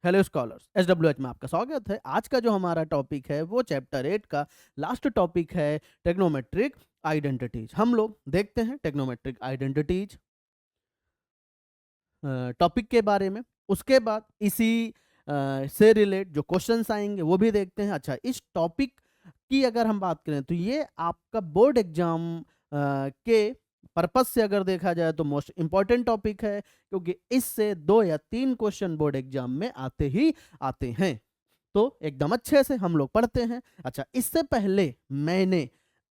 Hello scholars, एसडब्ल्यूएच में आपका स्वागत है। आज का जो हमारा टॉपिक है वो चैप्टर 8 का लास्ट टॉपिक है टेक्नोमेट्रिक आइडेंटिटीज। हम लोग देखते हैं टेक्नोमेट्रिक आइडेंटिटीज टॉपिक के बारे में। उसके बाद इसी से रिलेट जो क्वेश्चंस आएंगे वो भी देखते हैं। अच्छा, इस टॉपिक की अगर हम बात करें तो ये आपका बोर्ड एग्जाम के पर्पस से अगर देखा जाए तो मोस्ट इंपॉर्टेंट टॉपिक है, क्योंकि इससे 2 या 3 क्वेश्चन बोर्ड एग्जाम में आते ही आते हैं। तो एकदम अच्छे से हम लोग पढ़ते हैं। अच्छा, इससे पहले मैंने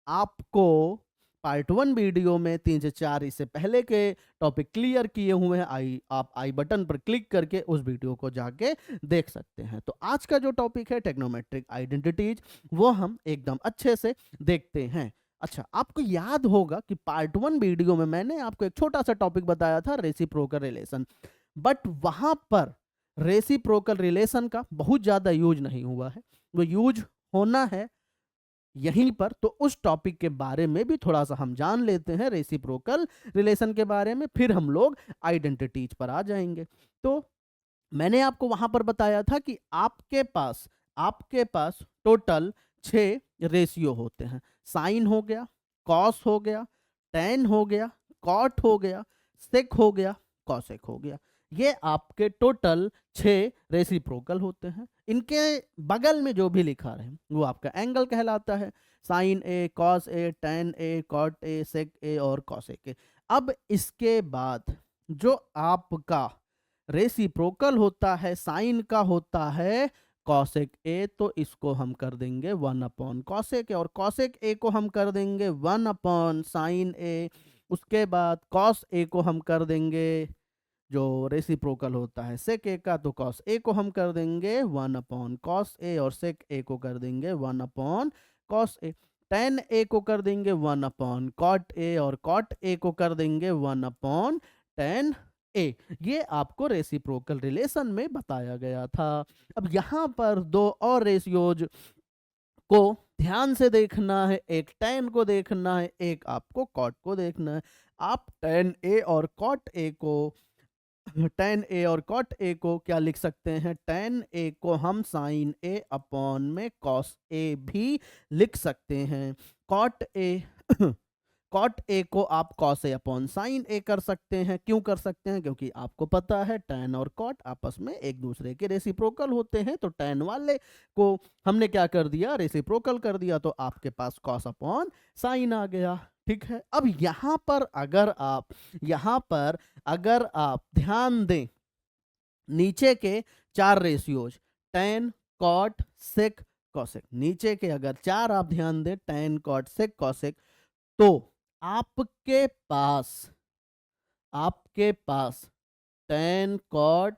आपको पार्ट 1 वीडियो में 3 से 4 इससे पहले के टॉपिक क्लियर किए हुए हैं। आप आई बटन पर क्लिक करके उस वीडियो को जाके देख सकते हैं। तो आज का जो टॉपिक है टेक्नोमेट्रिक आइडेंटिटीज, वो हम एकदम अच्छे से देखते हैं। अच्छा, आपको याद होगा कि पार्ट 1 वीडियो में मैंने आपको एक छोटा सा टॉपिक बताया था, रेसिप्रोकल रिलेशन। बट वहां पर रेसिप्रोकल रिलेशन का बहुत ज्यादा यूज नहीं हुआ है, वो यूज होना है यहीं पर। तो उस टॉपिक के बारे में भी थोड़ा सा हम जान लेते हैं, रेसिप्रोकल रिलेशन के बारे में, फिर हम लोग आइडेंटिटीज पर आ जाएंगे। तो मैंने आपको वहां पर बताया था कि आपके पास टोटल 6 रेशियो होते हैं। साइन हो गया, कॉस हो गया, टेन हो गया, कॉट हो गया, सेक हो गया, कॉसेक हो गया। ये आपके टोटल 6 रेसिप्रोकल होते हैं। इनके बगल में जो भी लिखा रहे वो आपका एंगल कहलाता है। Sine A, cos A, tan A, cot A, sec ए और कॉसेक ए। अब इसके बाद जो आपका रेसिप्रोकल होता है, साइन का होता है कॉसेक ए, तो इसको हम कर देंगे 1 अपॉन कॉसेक ए, और कॉसेक ए को हम कर देंगे 1 अपॉन साइन ए। उसके बाद कॉस ए को हम कर देंगे, जो रेसिप्रोकल होता है सेक ए का, तो कॉस ए को हम कर देंगे 1 अपॉन कॉस ए, और सेक ए को कर देंगे 1 अपॉन कॉस ए। टेन ए को कर देंगे 1 अपॉन कॉट ए, और कॉट ए को कर देंगे 1 अपॉन टेन ए। ये आपको रेसिप्रोकल रिलेशन में बताया गया था। अब यहाँ पर 2 और रेशियोज को ध्यान से देखना है, एक टेन को देखना है, एक आपको कॉट को देखना है। आप टेन ए और कॉट ए को क्या लिख सकते हैं? टेन ए को हम साइन ए अपॉन में कॉस ए भी लिख सकते हैं। कॉट ए कॉट ए को आप कॉस ए अपॉन साइन ए कर सकते हैं। क्यों कर सकते हैं? क्योंकि आपको पता है टेन और कॉट आपस में एक दूसरे के रेसिप्रोकल होते हैं। तो टेन वाले को हमने क्या कर दिया? रेसिप्रोकल कर दिया, तो आपके पास कॉस अपॉन साइन आ गया। ठीक है। अब यहाँ पर अगर आप ध्यान दें, नीचे के 4 रेशियोज टेन, कॉट, सेक, कॉसेक, नीचे के अगर 4 आप ध्यान दें, टेन, कॉट, सेक, कॉसेक, तो आपके पास आपके पास टेन, कॉट,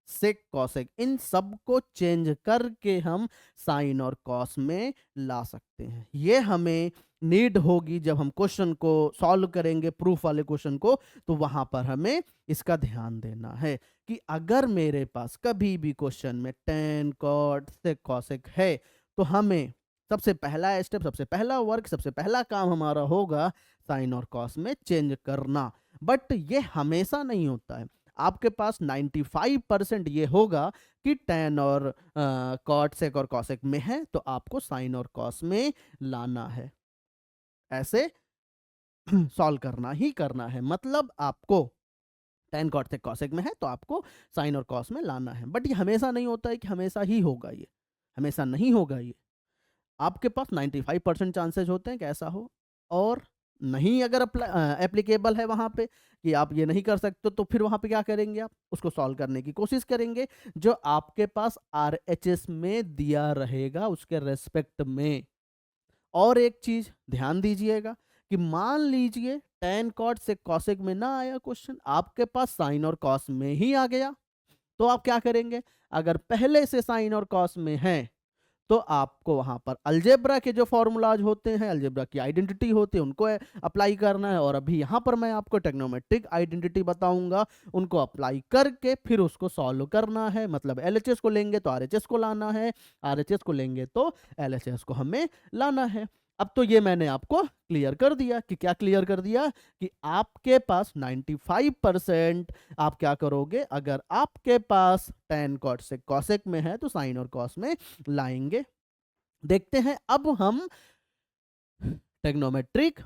सेक, कॉसेक, इन सब को चेंज करके हम साइन और कॉस में ला सकते हैं। ये हमें नीड होगी जब हम क्वेश्चन को सॉल्व करेंगे, प्रूफ वाले क्वेश्चन को, तो वहां पर हमें इसका ध्यान देना है कि अगर मेरे पास कभी भी क्वेश्चन में टेन, कॉट, सेक, कॉसेक है, तो हमें सबसे पहला स्टेप, सबसे पहला वर्क, सबसे पहला काम हमारा होगा साइन और कॉस में चेंज करना। बट ये हमेशा नहीं होता है। आपके पास 95% ये होगा कि टेन और कॉट, सेक और कॉसेक में है, तो आपको साइन और कॉस में लाना है। ऐसे सॉल्व करना ही करना है। मतलब आपको टेन, कॉट, सेक, कॉसेक में है तो आपको साइन और कॉस में लाना है। बट ये हमेशा नहीं होता है कि हमेशा ही होगा, ये हमेशा नहीं होगा। ये आपके पास 95% चांसेस होते हैं कि ऐसा हो, और नहीं अगर एप्लीकेबल है वहां पे कि आप ये नहीं कर सकते, तो फिर वहां पे क्या करेंगे? आप उसको सॉल्व करने की कोशिश करेंगे, जो आपके पास आरएचएस में दिया रहेगा उसके रेस्पेक्ट में। और एक चीज ध्यान दीजिएगा कि मान लीजिए टेन, कॉट से कॉसेक में ना आया क्वेश्चन, आपके पास साइन और कॉस में ही आ गया, तो आप क्या करेंगे? अगर पहले से साइन और कॉस में है, तो आपको वहां पर अलजेब्रा के जो फॉर्मूलाज होते हैं, अलजेब्रा की आइडेंटिटी होती है, उनको अप्लाई करना है। और अभी यहां पर मैं आपको टेक्नोमेट्रिक आइडेंटिटी बताऊंगा, उनको अप्लाई करके फिर उसको सॉल्व करना है। मतलब एलएचएस को लेंगे तो आरएचएस को लाना है, आरएचएस को लेंगे तो एलएचएस को हमें लाना है। अब तो ये मैंने आपको क्लियर कर दिया कि क्या क्लियर कर दिया कि आपके पास 95% आप क्या करोगे, अगर आपके पास tan cot sec cosec में है तो साइन और कॉस में लाएंगे। देखते हैं अब हम ट्रिग्नोमेट्रिक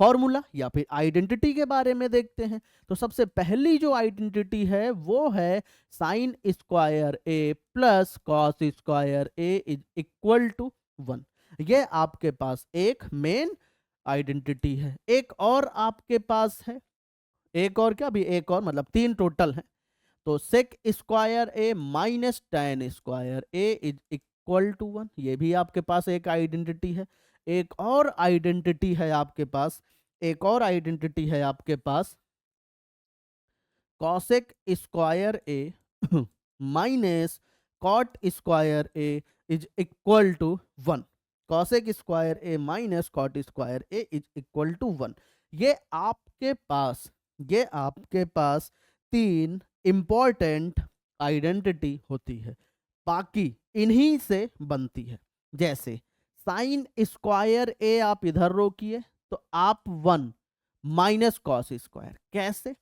फॉर्मूला या फिर आइडेंटिटी के बारे में देखते हैं। तो सबसे पहली जो आइडेंटिटी है वो है sine square A plus cos square A is equal to 1। ये आपके पास एक मेन आइडेंटिटी है। एक और आपके पास है, एक और क्या, भी एक और मतलब 3 टोटल है। तो sec square A minus tan square A is equal to 1, ये भी आपके पास एक आइडेंटिटी है। एक और आइडेंटिटी है आपके पास, एक और आइडेंटिटी है आपके पास cosec square A minus cot square A is equal to 1। Cosec square A minus cot square A is equal to 1। ये आपके पास 3 इंपॉर्टेंट आइडेंटिटी होती है, बाकी इन्हीं से बनती है। जैसे साइन स्क्वायर ए आप इधर रोकिए तो आप 1 माइनस कॉस स्क्वायर, कैसे,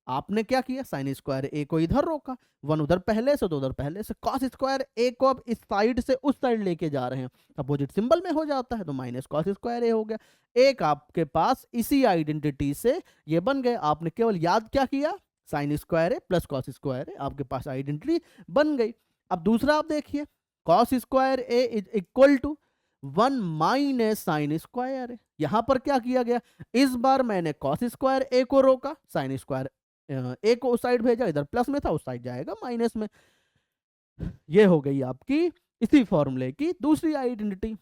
आपने क्या किया, साइन स्क्वायर ए को इधर रोका, 1 उधर पहले से तो उधर पहले से, कॉस स्क्वायर ए को अब इस साइड से उस साइड लेके जा रहे हैं, अपोजिट सिंबल में हो जाता है तो माइनस कॉस स्क्वायर ए हो गया। एक आपके पास इसी आइडेंटिटी से ये बन गए, आपने केवल याद क्या किया, sine square A plus cos square A, आपके पास आइडेंटिटी बन गई। अब दूसरा आप देखिए, cos square A is equal to 1 minus sine square A. यहां पर क्या किया गया, इस बार मैंने कॉस स्क्वायर ए को रोका, साइन स्क्वायर ए को उस साइड भेजा, इधर प्लस में था उस साइड जाएगा माइनस में। ये हो गई आपकी इसी फॉर्मूले की दूसरी आइडेंटिटी।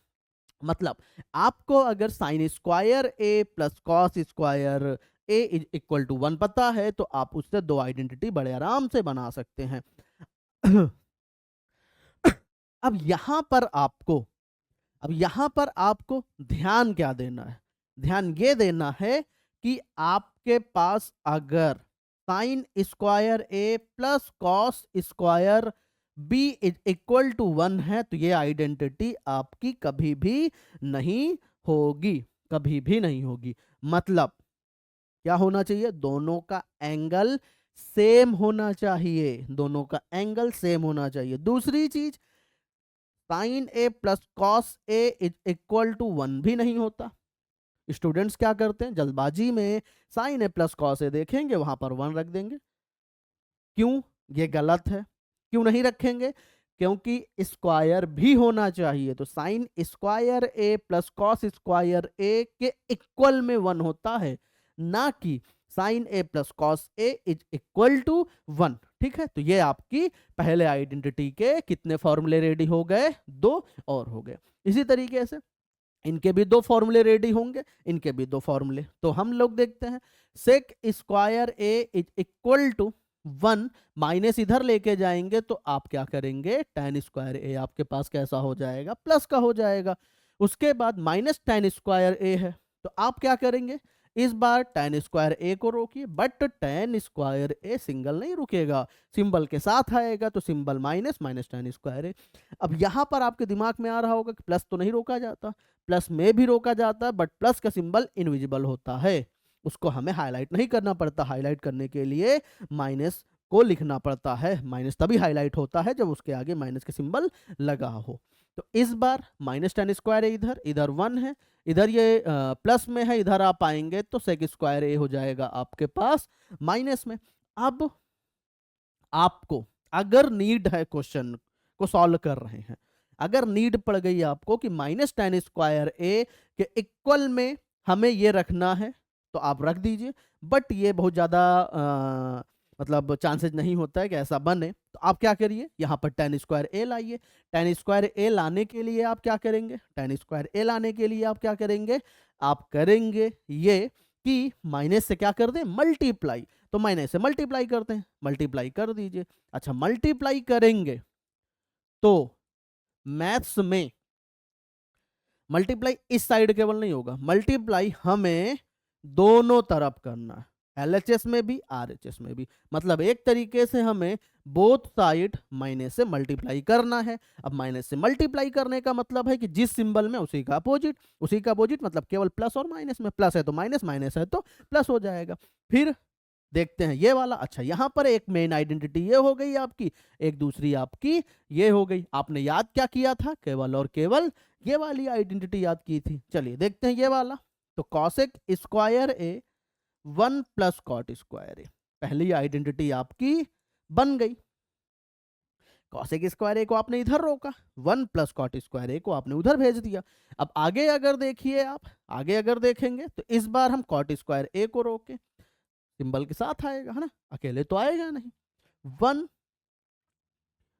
मतलब आपको अगर sine square A plus cos square A is equal to 1 पता है तो आप उससे 2 आइडेंटिटी बड़े आराम से बना सकते हैं। अब यहां पर आपको ध्यान क्या देना है, ध्यान ये देना है कि आपके पास अगर sine square A plus cos square B is equal to 1 है तो ये आइडेंटिटी आपकी कभी भी नहीं होगी, कभी भी नहीं होगी। मतलब क्या होना चाहिए, दोनों का एंगल सेम होना चाहिए, दोनों का एंगल सेम होना चाहिए। दूसरी चीज, sine A plus cos A is equal to 1 भी नहीं होता। स्टूडेंट्स क्या करते हैं, जल्दबाजी में साइन ए प्लस कॉस ए देखेंगे वहां पर 1 रख देंगे। क्यों, ये गलत है। क्यों नहीं रखेंगे, क्योंकि स्क्वायर भी होना चाहिए। तो sine square A plus cos square A के इक्वल में 1 होता है, ना कि sine A plus cos A is equal to 1। ठीक है, तो ये आपकी पहले आइडेंटिटी के कितने फॉर्मूले रेडी हो गए, 2 और हो गए। इसी तरीके से इनके भी 2 फॉर्मूले रेडी होंगे, इनके भी 2 फॉर्मूले। तो हम लोग देखते हैं, sec square A is equal to 1 minus इधर लेके जाएंगे तो आप क्या करेंगे, tan स्क्वायर ए आपके पास कैसा हो जाएगा, प्लस का हो जाएगा। उसके बाद माइनस tan स्क्वायर ए है तो आप क्या करेंगे, इस बार tan स्क्वायर ए को रोकिए, but tan square A single नहीं रुकेगा, सिंबल के साथ आएगा तो symbol minus minus tan square A. अब यहां पर आपके दिमाग में आ रहा होगा कि प्लस तो नहीं रोका जाता, प्लस में भी रोका जाता है बट प्लस का सिंबल इनविजिबल होता है, उसको हमें हाईलाइट नहीं करना पड़ता। हाईलाइट करने के लिए माइनस को लिखना पड़ता है, माइनस तभी हाईलाइट होता है जब उसके आगे माइनस के सिंबल लगा हो। तो इस बार माइनस tan स्क्वायर ए इधर, इधर 1 है, इधर ये प्लस में है, इधर आप आएंगे तो सेक स्क्वायर ए हो जाएगा आपके पास माइनस में। अब आपको अगर नीड है, क्वेश्चन को सॉल्व कर रहे हैं, अगर नीड पड़ गई आपको कि माइनस tan स्क्वायर ए के इक्वल में हमें ये रखना है तो आप रख दीजिए, बट ये बहुत ज़्यादा मतलब चांसेस नहीं होता है कि ऐसा बने। तो आप क्या करिए, यहाँ पर tan स्क्वायर ए लाइए। tan स्क्वायर ए लाने के लिए आप क्या करेंगे, tan स्क्वायर ए लाने के लिए आप क्या करेंगे, आप करेंगे ये कि माइनस से क्या कर दें, मल्टीप्लाई। तो माइनस से मल्टीप्लाई करते हैं, मल्टीप्लाई कर दीजिए। अच्छा, मल्टीप्लाई करेंगे तो मैथ्स में मल्टीप्लाई इस साइड केवल नहीं होगा, मल्टीप्लाई हमें दोनों तरफ करना है। LHS में भी RHS में भी। मतलब एक तरीके से हमें बोथ साइड माइनस से मल्टीप्लाई करना है। अब माइनस से मल्टीप्लाई करने का मतलब है कि जिस सिंबल में उसी का अपोजिट, उसी का अपोजिट मतलब केवल प्लस और माइनस में, प्लस है तो माइनस, माइनस है तो प्लस हो जाएगा। फिर देखते हैं ये वाला। अच्छा, यहां पर एक मेन आइडेंटिटी ये हो गई आपकी, एक दूसरी आपकी ये हो गई। आपने याद क्या किया था? केवल और केवल ये वाली आइडेंटिटी याद की थी। चलिए देखते हैं ये वाला। तो कॉसेक स्क्वायर ए 1 प्लस कॉट स्क्वायर ए, पहली आइडेंटिटी आपकी बन गई। कॉसेक स्क्वायर ए को आपने इधर रोका, 1 प्लस कॉट स्क्वायर ए को आपने उधर भेज दिया। अब आगे अगर देखिए आप, आगे अगर देखेंगे तो इस बार हम कॉट स्क्वायर ए को रोके, सिंबल के साथ आएगा, है ना, अकेले तो आएगा नहीं। 1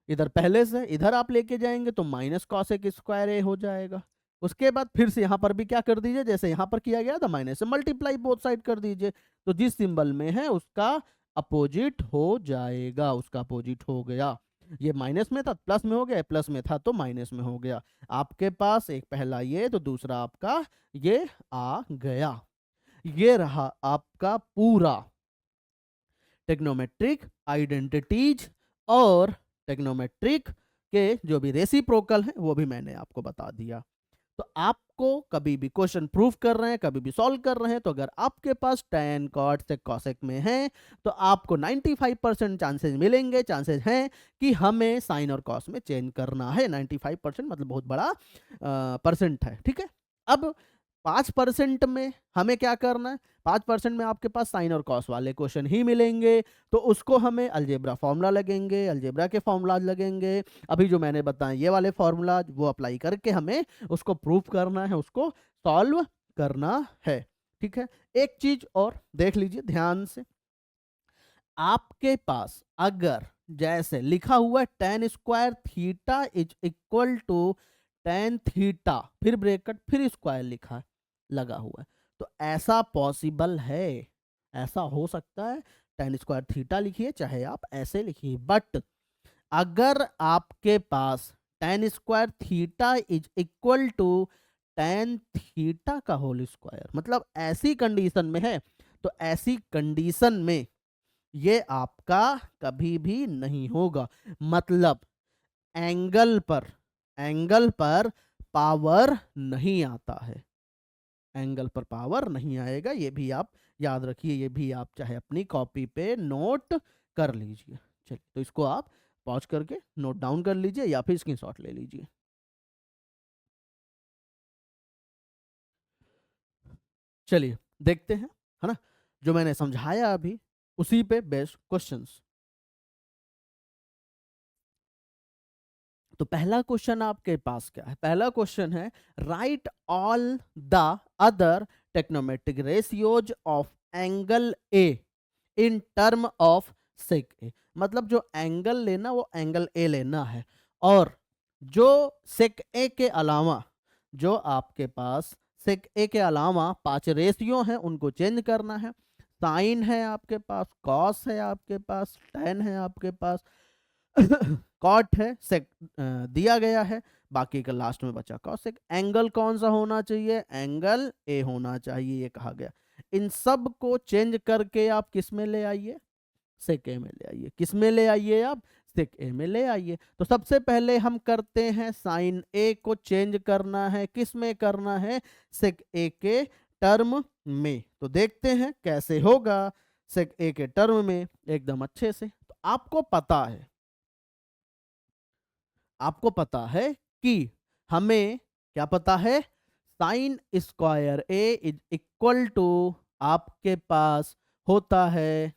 इधर पहले से इधर आप लेके जाएंगे तो माइनस कॉसेक स्क्वायर ए हो जाएगा। उसके बाद फिर से यहां पर भी क्या कर दीजिए, जैसे यहां पर किया गया था, माइनस से मल्टीप्लाई बोथ साइड कर दीजिए। तो जिस सिंबल में है उसका अपोजिट हो जाएगा, उसका अपोजिट हो गया। ये माइनस में था प्लस में हो गया, प्लस में था तो माइनस में हो गया। आपके पास एक पहला ये तो दूसरा आपका ये आ गया। ये रहा आपका पूरा टेक्नोमेट्रिक आइडेंटिटीज और टेक्नोमेट्रिक के जो भी रेसिप्रोकल हैं वो भी मैंने आपको बता दिया। तो आपको कभी भी क्वेश्चन प्रूफ कर रहे हैं, कभी भी सॉल्व कर रहे हैं, तो अगर आपके पास tan cot sec cosec में है तो आपको 95% चांसेस मिलेंगे, चांसेस हैं कि हमें साइन और कॉस में चेंज करना है। 95% मतलब बहुत बड़ा परसेंट है, ठीक है। अब 5% में हमें क्या करना है? 5% में आपके पास साइन और कॉस वाले क्वेश्चन ही मिलेंगे, तो उसको हमें अलजेब्रा फॉर्मूला लगेंगे, अलजेब्रा के फॉर्मूला लगेंगे। अभी जो मैंने बताया ये वाले फॉर्मूला वो अप्लाई करके हमें उसको प्रूफ करना है, उसको सॉल्व करना है, ठीक है। एक चीज और देख लीजिए ध्यान से, आपके पास अगर जैसे लिखा हुआ है tan square theta is equal to tan theta, फिर ब्रैकेट फिर स्क्वायर लिखा है, लगा हुआ है, तो ऐसा पॉसिबल है, ऐसा हो सकता है। tan स्क्वायर थीटा लिखिए चाहे आप ऐसे लिखिए, बट अगर आपके पास tan square theta is equal to tan theta का होल स्क्वायर, मतलब ऐसी कंडीशन में है, तो ऐसी कंडीशन में ये आपका कभी भी नहीं होगा। मतलब एंगल पर पावर नहीं आता है, एंगल पर पावर नहीं आएगा। ये भी आप याद रखिए, ये भी आप चाहे अपनी कॉपी पे नोट कर लीजिए। चलिए, तो इसको आप पॉज करके नोट डाउन कर लीजिए या फिर स्क्रीनशॉट ले लीजिए। चलिए देखते हैं, है ना, जो मैंने समझाया अभी उसी पे बेस्ड क्वेश्चंस। तो पहला क्वेश्चन आपके पास क्या है? पहला क्वेश्चन है right all the other trigonometric ratios of angle A in term of sec A. मतलब जो एंगल लेना वो एंगल ए लेना है, और जो सेक ए के अलावा, जो आपके पास सेक ए के अलावा 5 रेशियो हैं उनको चेंज करना है। साइन है आपके पास, कॉस है आपके पास, टेन है आपके पास, कॉट है, सेक दिया गया है, बाकी का लास्ट में बचा कॉसेक। एंगल कौन सा होना चाहिए? एंगल ए होना चाहिए, ये कहा गया। इन सब को चेंज करके आप किस में ले आइए? सेक ए में ले आइए। किस में ले आइए आप? सेक ए में ले आइए। तो सबसे पहले हम करते हैं साइन ए को चेंज करना है, किस में करना है? सेक ए के टर्म में। तो देखते हैं कैसे होगा सेक ए के टर्म में, एकदम अच्छे से। तो आपको पता है, आपको पता है कि हमें क्या पता है? Sine square A is equal to आपके पास होता है,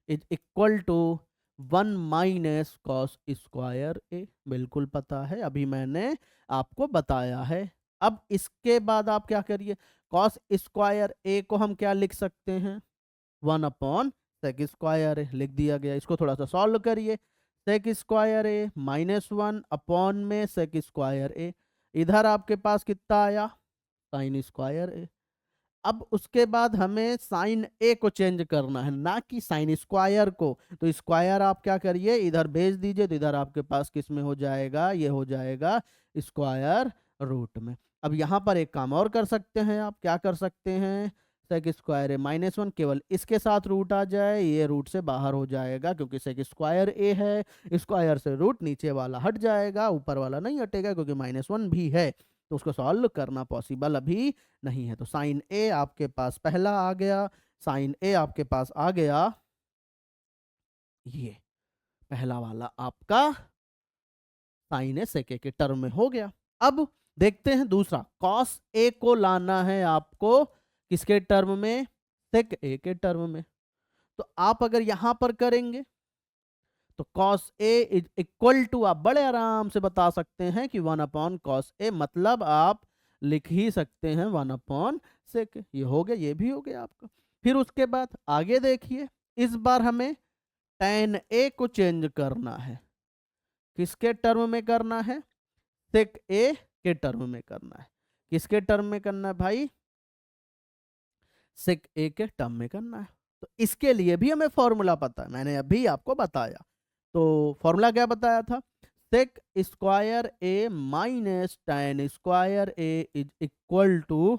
is equal to 1 minus cos square A. बिल्कुल पता है, अभी मैंने आपको बताया है। अब इसके बाद आप क्या करिए, कॉस स्क्वायर ए को हम क्या लिख सकते हैं? 1 अपॉन सेक स्क्वायर ए, लिख दिया गया। इसको थोड़ा सा सॉल्व करिए। सेक स्क्वायर ए -1 अपॉन में सेक स्क्वायर ए, इधर आपके पास कितना आया? Sign square A. अब उसके बाद हमें साइन ए को चेंज करना है, ना कि साइन स्क्वायर को। तो स्क्वायर आप क्या करिए, इधर भेज दीजिए, तो इधर आपके पास किस में हो जाएगा? ये हो जाएगा स्क्वायर रूट में। अब यहाँ पर एक काम और कर सकते हैं आप, क्या कर सकते हैं? Sec square A minus one, केवल इसके साथ रूट आ जाए, ये रूट से बाहर हो जाएगा क्योंकि सेक स्क्वायर ए है, स्क्वायर से रूट नीचे वाला हट जाएगा, ऊपर वाला नहीं हटेगा क्योंकि माइनस वन भी है, तो उसको सॉल्व करना पॉसिबल अभी नहीं है। तो साइन ए आपके पास पहला आ गया, साइन ए आपके पास आ गया, ये पहला वाला आपका साइन ए सेक ए के टर्म में हो गया। अब देखते हैं दूसरा, कॉस ए को लाना है आपको किसके टर्म में, सेक ए के टर्म में। तो आप अगर यहां पर करेंगे तो cos A is equal to, आप बड़े आराम से बता सकते हैं कि 1 अपॉन कॉस ए, मतलब आप लिख ही सकते हैं 1 अपॉन सेक। ये हो गया, ये भी हो गया आपका। फिर उसके बाद आगे देखिए, इस बार हमें tan ए को चेंज करना है, किसके टर्म में करना है, सेक ए के टर्म में करना है। किसके टर्म में करना है भाई, सेक ए के टर्म में करना है। तो इसके लिए भी हमें फॉर्मूला पता है, मैंने अभी आपको बताया। तो फॉर्मूला क्या बताया था, sec square A minus tan square A is equal to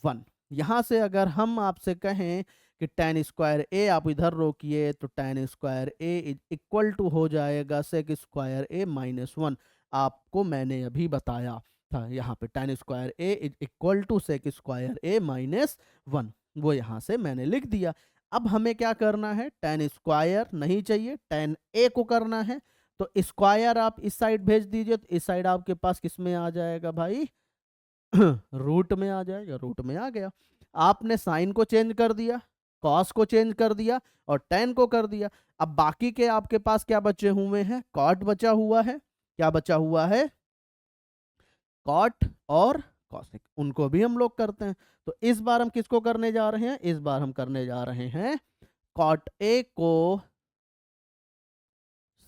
1। यहां से अगर हम आपसे कहें कि tan स्क्वायर ए आप इधर रोकिए तो tan square A is equal to हो जाएगा सेक स्क्वायर ए माइनस 1। आपको मैंने अभी बताया था, यहाँ पे tan square A is equal to sec square A minus 1, वो यहाँ से मैंने लिख दिया। अब हमें क्या करना है, tan स्क्वायर नहीं चाहिए, tan ए को करना है। तो स्क्वायर आप इस साइड भेज दीजिए, तो इस साइड आपके पास किस में आ जाएगा भाई रूट में आ जाएगा, रूट में आ गया। आपने साइन को चेंज कर दिया, कॉस को चेंज कर दिया और tan को कर दिया। अब बाकी के आपके पास क्या बचे हुए हैं, कॉट बचा हुआ है, क्या बचा हुआ है, कॉट और कॉसेक, उनको भी हम लोग करते हैं। तो इस बार हम किसको करने जा रहे हैं, इस बार हम करने जा रहे हैं कॉट ए को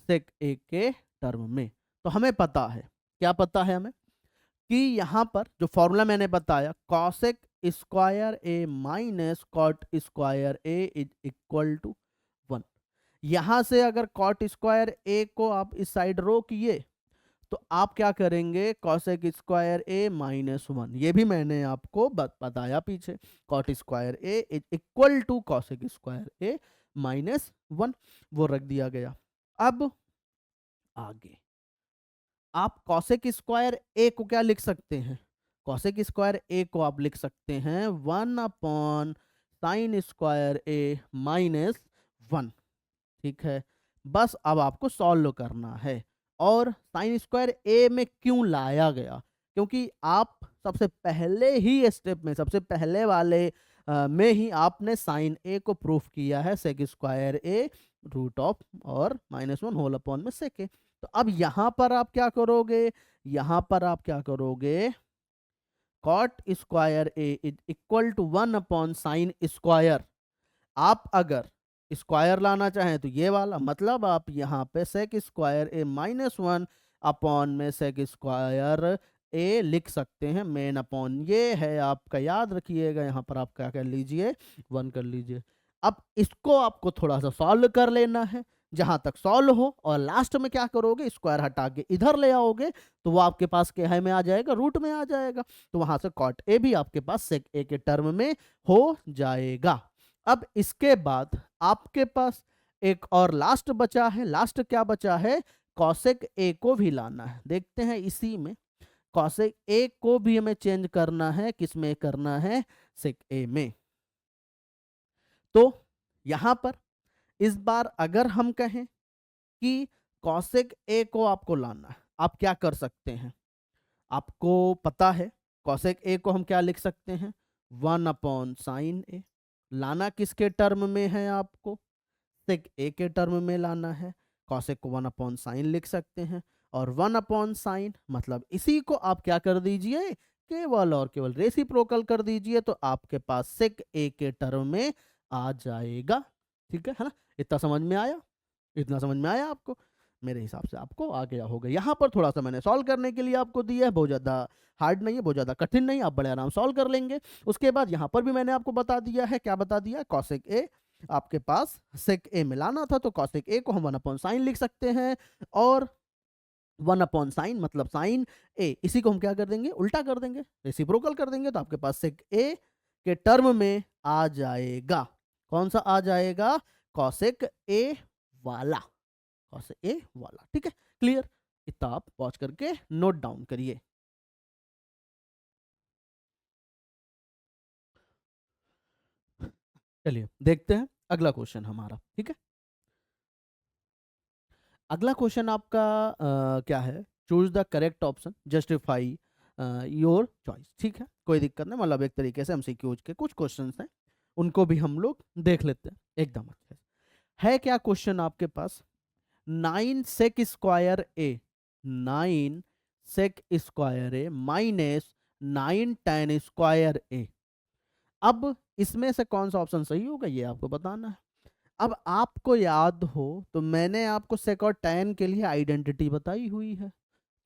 सेक ए के टर्म में। तो हमें पता है, क्या पता है हमें, कि यहां पर जो फॉर्मूला मैंने बताया, cosec square A minus cot square A is equal to 1। यहां से अगर कॉट स्क्वायर ए को आप इस साइड रो किए तो आप क्या करेंगे, कॉसेक स्क्वायर ए माइनस 1, ये भी मैंने आपको बताया पीछे, cot square A is equal to cosec square A minus 1, वो रख दिया गया। अब आगे आप कॉसेक स्क्वायर ए को क्या लिख सकते हैं, कॉसेक स्क्वायर ए को आप लिख सकते हैं 1 upon sine square A minus 1। ठीक है, बस अब आपको सॉल्व करना है। और साइन स्क्वायर ए में क्यों लाया गया, क्योंकि आप सबसे पहले ही स्टेप में, सबसे पहले वाले में ही आपने साइन ए को प्रूफ किया है sec square A root of और -1 होल अपॉन में सेक ए। तो अब यहां पर आप क्या करोगे, यहां पर आप क्या करोगे, cot square A is equal to 1 upon sine square. आप अगर स्क्वायर लाना चाहें तो ये वाला, मतलब आप यहाँ पे सेक स्क्वायर ए -1 अपॉन में सेक स्क्वायर ए लिख सकते हैं, मेन अपॉन ये है आपका, याद रखिएगा। यहाँ पर आप क्या कर लीजिए, 1 कर लीजिए। अब इसको आपको थोड़ा सा सॉल्व कर लेना है, जहां तक सॉल्व हो, और लास्ट में क्या करोगे, स्क्वायर हटा के इधर ले आओगे तो वो आपके पास क्या है में आ जाएगा, रूट में आ जाएगा। तो वहां से कॉट ए भी आपके पास सेक ए के टर्म में हो जाएगा। अब इसके बाद आपके पास एक और लास्ट बचा है, लास्ट क्या बचा है, कॉसेक ए को भी लाना है। देखते हैं इसी में, कॉसेक ए को भी हमें चेंज करना है, किस में करना है, सेक ए में। तो यहां पर इस बार अगर हम कहें कि कॉसेक ए को आपको लाना है, आप क्या कर सकते हैं, आपको पता है कॉसेक ए को हम क्या लिख सकते हैं, 1 अपॉन साइन ए। लाना किसके टर्म में है, आपको सेक ए के टर्म में लाना है। कॉसेक को 1 अपॉन साइन लिख सकते हैं, और 1 अपॉन साइन मतलब इसी को आप क्या कर दीजिए, केवल और केवल रेसिप्रोकल कर दीजिए, तो आपके पास सेक ए के टर्म में आ जाएगा। ठीक है ना, इतना समझ में आया, इतना समझ में आया आपको, मेरे हिसाब से आपको आ गया होगा। यहाँ पर थोड़ा सा मैंने सॉल्व करने के लिए आपको दिया है, बहुत ज़्यादा हार्ड नहीं है, बहुत ज़्यादा कठिन नहीं, आप बड़े आराम सॉल्व कर लेंगे। उसके बाद यहाँ पर भी मैंने आपको बता दिया है, क्या बता दिया, कॉसेक ए आपके पास सेक ए में लाना था, तो कॉसेक ए को हम 1 अपॉन साइन लिख सकते हैं, और 1 अपॉन साइन मतलब साइन ए, इसी को हम क्या कर देंगे, उल्टा कर देंगे, रेसिप्रोकल कर देंगे, तो आपके पास सेक ए के टर्म में आ जाएगा। कौन सा आ जाएगा? कॉसेक ए वाला, कॉसेक ए वाला। ठीक है, क्लियर? इतना आप पॉज करके नोट डाउन करिए। चलिए देखते हैं अगला क्वेश्चन हमारा। ठीक है, अगला क्वेश्चन आपका क्या है? Choose the correct option, justify your choice. ठीक है, कोई दिक्कत नहीं, मतलब एक तरीके से एमसीक्यूज के कुछ क्वेश्चंस हैं, उनको भी हम लोग देख लेते हैं एकदम अच्छे से। है क्या क्वेश्चन आपके पास? 9 सेक square A, 9 sec square A minus 9 tan square A. अब इसमें से कौन सा ऑप्शन सही होगा ये आपको बताना है। अब आपको याद हो तो मैंने आपको सेक और tan के लिए आइडेंटिटी बताई हुई है,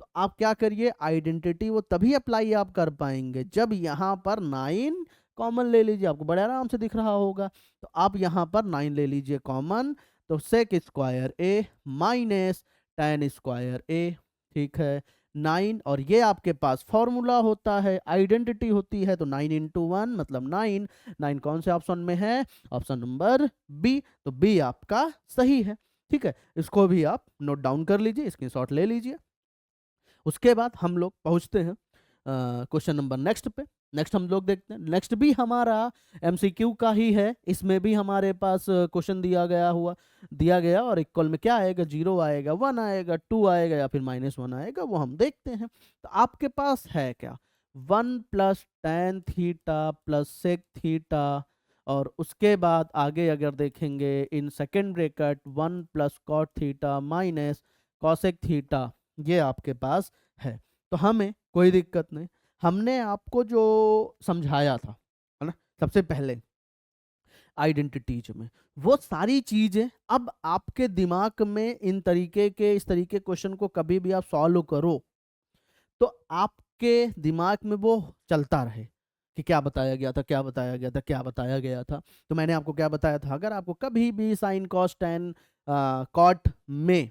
तो आप क्या करिए, आइडेंटिटी वो तभी अप्लाई आप कर पाएंगे जब यहाँ पर 9 कॉमन ले लीजिए, आपको बड़े आराम से दिख रहा होगा। तो आप यहाँ पर 9 ले लीजिए कॉमन, तो sec square A minus tan square ए। ठीक है, 9 और ये आपके पास फॉर्मूला होता है, आइडेंटिटी होती है, तो 9 इंटू 1 मतलब 9। 9 कौन से ऑप्शन में है? ऑप्शन नंबर बी, तो बी आपका सही है। ठीक है, इसको भी आप नोट डाउन कर लीजिए, स्क्रीनशॉट ले लीजिए। उसके बाद हम लोग पहुंचते हैं क्वेश्चन नंबर नेक्स्ट पे। नेक्स्ट हम लोग देखते हैं, नेक्स्ट भी हमारा एमसीक्यू का ही है, इसमें भी हमारे पास क्वेश्चन दिया गया और इक्वल में क्या आएगा? 0 आएगा, 1 आएगा, 2 आएगा या फिर -1 आएगा, वो हम देखते हैं। तो आपके पास है क्या? 1 plus tan theta plus sec theta, और उसके बाद आगे अगर देखेंगे in second bracket 1 plus cot theta minus cosec theta, ये आपके पास है। तो हमें कोई दिक्कत नहीं, हमने आपको जो समझाया था, है ना, सबसे पहले आइडेंटिटीज में, वो सारी चीजें अब आपके दिमाग में इस तरीके क्वेश्चन को कभी भी आप सॉल्व करो तो आपके दिमाग में वो चलता रहे कि क्या बताया गया था, क्या बताया गया था, क्या बताया गया था। तो मैंने आपको क्या बताया था, अगर आपको कभी भी साइन कॉस टैन कॉट में,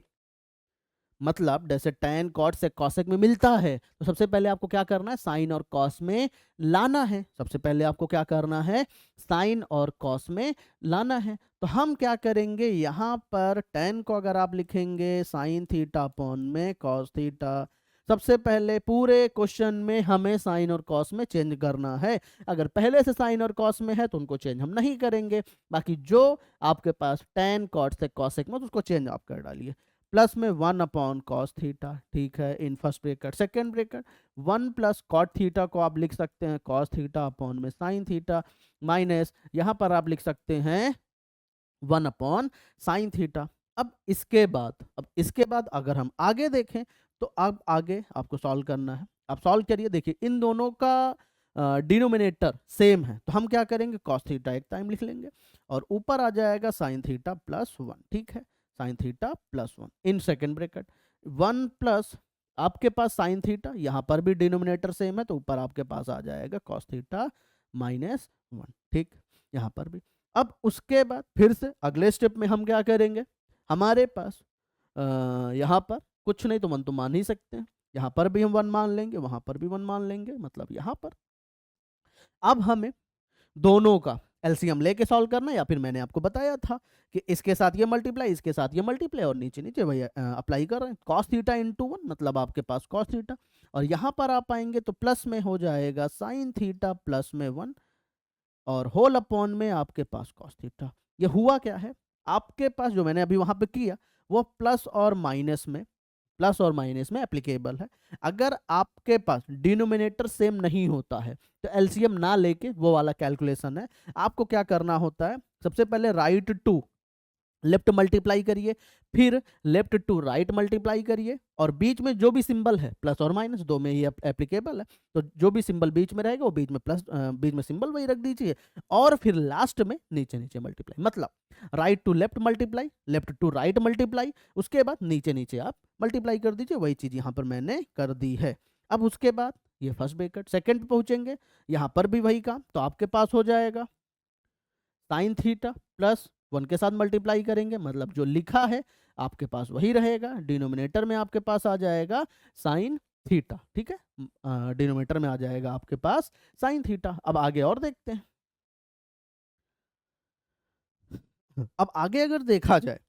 मतलब जैसे tan cot से cosec में मिलता है, तो सबसे पहले आपको क्या करना है? साइन और कॉस में लाना है। सबसे पहले आपको क्या करना है? साइन और कॉस में लाना है। तो हम क्या करेंगे, यहाँ पर tan को अगर आप लिखेंगे साइन थीटा अपॉन में कॉस थीटा, सबसे पहले पूरे क्वेश्चन में हमें साइन और कॉस में चेंज करना है। अगर पहले से साइन और कॉस में है तो उनको चेंज हम नहीं करेंगे, बाकी जो आपके पास tan cot से cosec में, तो उसको चेंज आप कर डालिए। प्लस में 1 अपॉन कॉस थीटा, ठीक है, in first bracket, second bracket 1 plus cot theta को आप लिख सकते हैं कॉस थीटा अपॉन में साइन थीटा, माइनस यहाँ पर आप लिख सकते हैं 1 अपॉन साइन थीटा। अब इसके बाद अगर हम आगे देखें तो अब आगे आपको सॉल्व करना है। आप सॉल्व करिए, देखिए इन दोनों का डिनोमिनेटर सेम है, तो हम क्या करेंगे, कॉस थीटा एक टाइम लिख लेंगे और ऊपर आ जाएगा साइन थीटा प्लस 1। ठीक है, साइन थीटा प्लस 1 इन सेकेंड ब्रैकेट 1 प्लस आपके पास साइन थीटा, यहाँ पर भी डिनोमिनेटर सेम है, तो ऊपर आपके पास आ जाएगा कॉस थीटा माइनस 1। ठीक, यहाँ पर भी। अब उसके बाद फिर से अगले स्टेप में हम क्या करेंगे, हमारे पास यहाँ पर कुछ नहीं तो 1 तो मान ही सकते हैं, यहाँ पर भी हम 1 मान लेंगे, वहां पर भी 1 मान लेंगे, मतलब यहाँ पर अब हमें दोनों का एलसीएम लेके सॉल्व करना है, या फिर मैंने आपको बताया था कि इसके साथ ये मल्टीप्लाई, इसके साथ ये मल्टीप्लाई, और नीचे नीचे वही अप्लाई कर रहे हैं। कॉस थीटा इंटू 1 मतलब आपके पास कॉस थीटा, और यहाँ पर आप आएंगे तो प्लस में हो जाएगा साइन थीटा प्लस में 1, और होल अपॉन में आपके पास कॉस थीटा। ये हुआ क्या है, आपके पास जो मैंने अभी वहां पे किया वो प्लस और माइनस में एप्लीकेबल है। अगर आपके पास डिनोमिनेटर सेम नहीं होता है तो एलसीएम ना लेके वो वाला कैलकुलेशन है। आपको क्या करना होता है, सबसे पहले राइट टू लेफ्ट मल्टीप्लाई करिए, फिर लेफ्ट टू राइट मल्टीप्लाई करिए, और बीच में जो भी सिंबल है प्लस और माइनस दो में ही एप्लीकेबल है, तो जो भी सिंबल बीच में रहेगा वो बीच में प्लस, बीच में सिंबल वही रख दीजिए, और फिर लास्ट में नीचे नीचे मल्टीप्लाई, मतलब right to left multiply, left to right multiply, उसके बाद नीचे नीचे आप मल्टीप्लाई कर दीजिए। वही चीज यहाँ पर मैंने कर दी है। अब उसके बाद ये फर्स्ट ब्रैकेट सेकंड पे पहुंचेंगे, यहाँ पर भी वही काम, तो आपके पास हो जाएगा साइन थीटा प्लस 1 के साथ मल्टीप्लाई करेंगे, मतलब जो लिखा है आपके पास वही रहेगा, डिनोमिनेटर में आपके पास आ जाएगा साइन थीटा। ठीक है, डिनोमिनेटर में आ जाएगा आपके पास साइन थीटा। अब आगे और देखते हैं, अब आगे अगर देखा जाए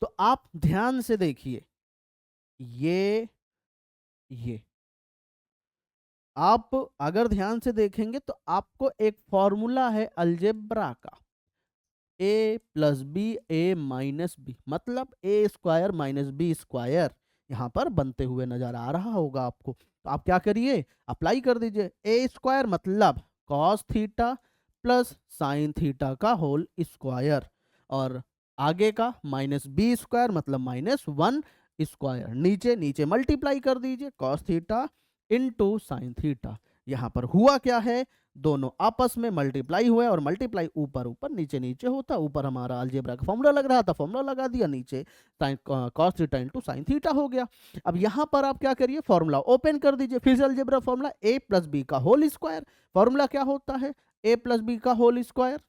तो आप ध्यान से देखिए, ये आप अगर ध्यान से देखेंगे तो आपको एक फॉर्मूला है अलजेब्रा का, ए प्लस बी ए माइनस बी, मतलब ए स्क्वायर माइनस बी स्क्वायर यहाँ पर बनते हुए नजर आ रहा होगा आपको। तो आप क्या करिए, अप्लाई कर दीजिए। ए स्क्वायर मतलब cos theta plus sine theta का होल स्क्वायर, और आगे का माइनस बी स्क्वायर मतलब माइनस वन स्क्वायर, नीचे नीचे मल्टीप्लाई कर दीजिए cos theta into sine theta. यहाँ पर हुआ क्या है, दोनों आपस में मल्टीप्लाई हुए, और मल्टीप्लाई ऊपर ऊपर नीचे नीचे होता, ऊपर हमारा अलजेब्रा का फॉर्मूला लग रहा था, फॉर्मूला लगा दिया, नीचे sine cos theta into sine theta हो गया। अब यहाँ पर आप क्या करिए, फॉर्मूला ओपन कर दीजिए, फिर से algebra formula a plus B का होल स्क्वायर। फॉर्मूला क्या होता है, ए प्लस बी का whole square,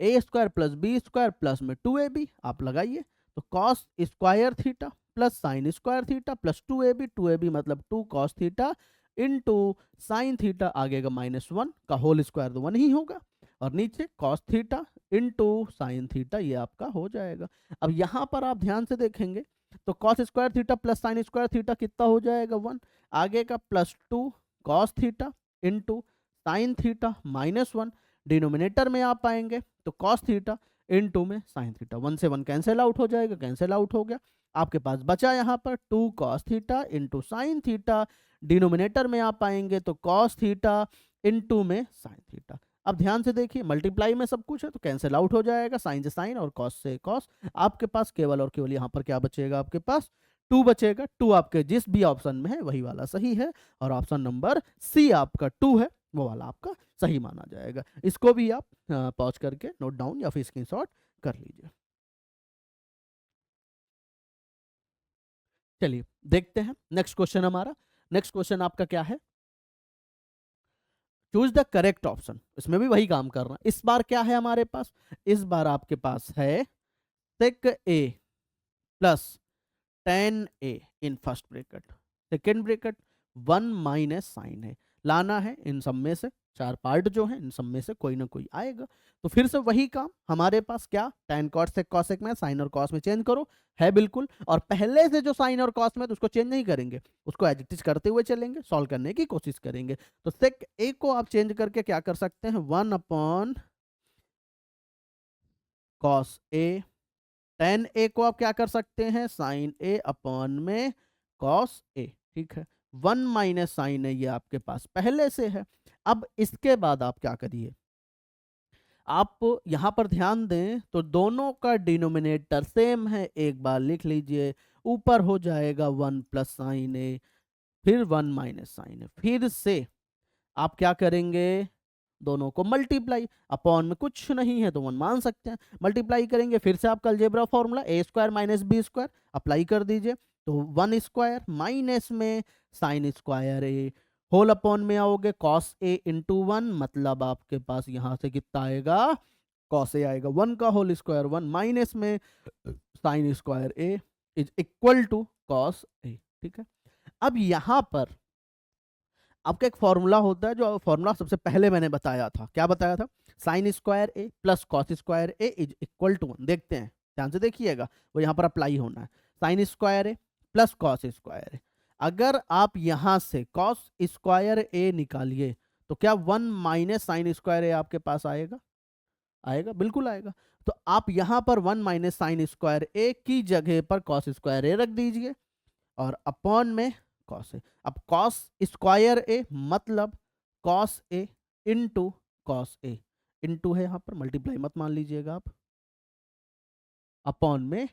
a square plus b square plus में 2ab आप लगाइए, तो cos square theta plus sine square theta plus 2ab मतलब 2 cos theta into sine theta, आगे का माइनस वन का होल स्क्वायर तो वन ही होगा, और नीचे cos theta into sine theta, ये आपका हो जाएगा। अब यहाँ पर आप ध्यान से देखेंगे तो cos square theta plus sine square theta कितना हो जाएगा, वन, आगे का plus 2 cos theta into sine theta minus one, denominator में आप आएंगे तो कॉस थीटा इनटू में साइन थीटा, वन से वन कैंसिल आउट हो जाएगा, कैंसिल आउट हो गया। आपके पास बचा यहाँ पर 2 cos theta into sine theta, denominator में आप आएंगे तो कॉस थीटा इनटू में साइन थीटा। अब ध्यान से देखिए, मल्टीप्लाई में सब कुछ है तो कैंसिल आउट हो जाएगा, साइन से साइन और कॉस से कॉस। आपके पास केवल और केवल यहाँ पर क्या बचेगा, आपके पास 2 बचेगा। 2 आपके जिस भी ऑप्शन में है वही वाला सही है, और ऑप्शन नंबर सी आपका 2 है, वो वाला आपका सही माना जाएगा। इसको भी आप पॉज करके नोट डाउन या फिर स्क्रीनशॉट कर लीजिए। चलिए देखते हैं नेक्स्ट क्वेश्चन हमारा। नेक्स्ट क्वेश्चन आपका क्या है, चूज द करेक्ट ऑप्शन। इसमें भी वही काम कर रहा है। इस बार क्या है हमारे पास, इस बार आपके पास है sec a plus ten a in first bracket, second bracket, one minus sine है, लाना है इन सब में से, चार पार्ट जो है इन सब में से कोई ना कोई आएगा। तो फिर से वही काम हमारे पास, क्या टेन कॉट सेक कॉसेक में साइन और कॉस में चेंज करो, है बिल्कुल। और पहले से जो साइन और कॉस में तो उसको चेंज नहीं करेंगे, उसको एज इट इज करते हुए चलेंगे, सॉल्व करने की कोशिश करेंगे। तो सेक ए को आप चेंज करके क्या कर सकते हैं, one upon cos A, tan ए को आप क्या कर सकते हैं, साइन ए अपॉन में कॉस ए, ठीक है। वन माइनस साइन ए ये आपके पास पहले से है। अब इसके बाद आप क्या करिए, आप यहां पर ध्यान दें तो दोनों का डिनोमिनेटर सेम है, एक बार लिख लीजिए, ऊपर हो जाएगा वन प्लस साइन ए, फिर वन माइनस साइन ए, फिर से आप क्या करेंगे, दोनों को मल्टीप्लाई, अपॉन में कुछ नहीं है तो वन मान सकते हैं, मल्टीप्लाई करेंगे, फिर से आपका algebra formula a square minus b square apply कर दीजिए, तो वन स्क्वायर माइनस में sine square a, whole upon में आओगे कॉस ए इंटू वन, मतलब आपके पास यहां से कितना आएगा, कॉस ए आएगा वन का होल स्क्वायर, वन माइनस में sine square A is equal to cos a, ठीक है। अब यहां पर आपका एक फॉर्मूला होता है, जो फॉर्मूला सबसे पहले मैंने बताया था, क्या बताया था, sine square A plus cos square A is equal to one. देखते हैं, ध्यान से देखिएगा, वो यहाँ पर अप्लाई होना है, साइन स्क्वायर ए प्लस कॉस स्क्वायर ए। अगर आप यहाँ से कॉस स्क्वायर ए निकालिए तो क्या one minus sine square A आपके पास आएगा, आएगा, बिल्कुल आएगा। तो आप यहाँ पर वन माइनस साइन स्क्वायर ए की जगह पर कॉस स्क्वायर ए रख दीजिए, और अपॉन में कॉस ए। अब कॉस स्क्वायर ए मतलब cos A into cos A, into है यहाँ पर, मल्टीप्लाई मत मान लीजिएगा आप, अपॉन में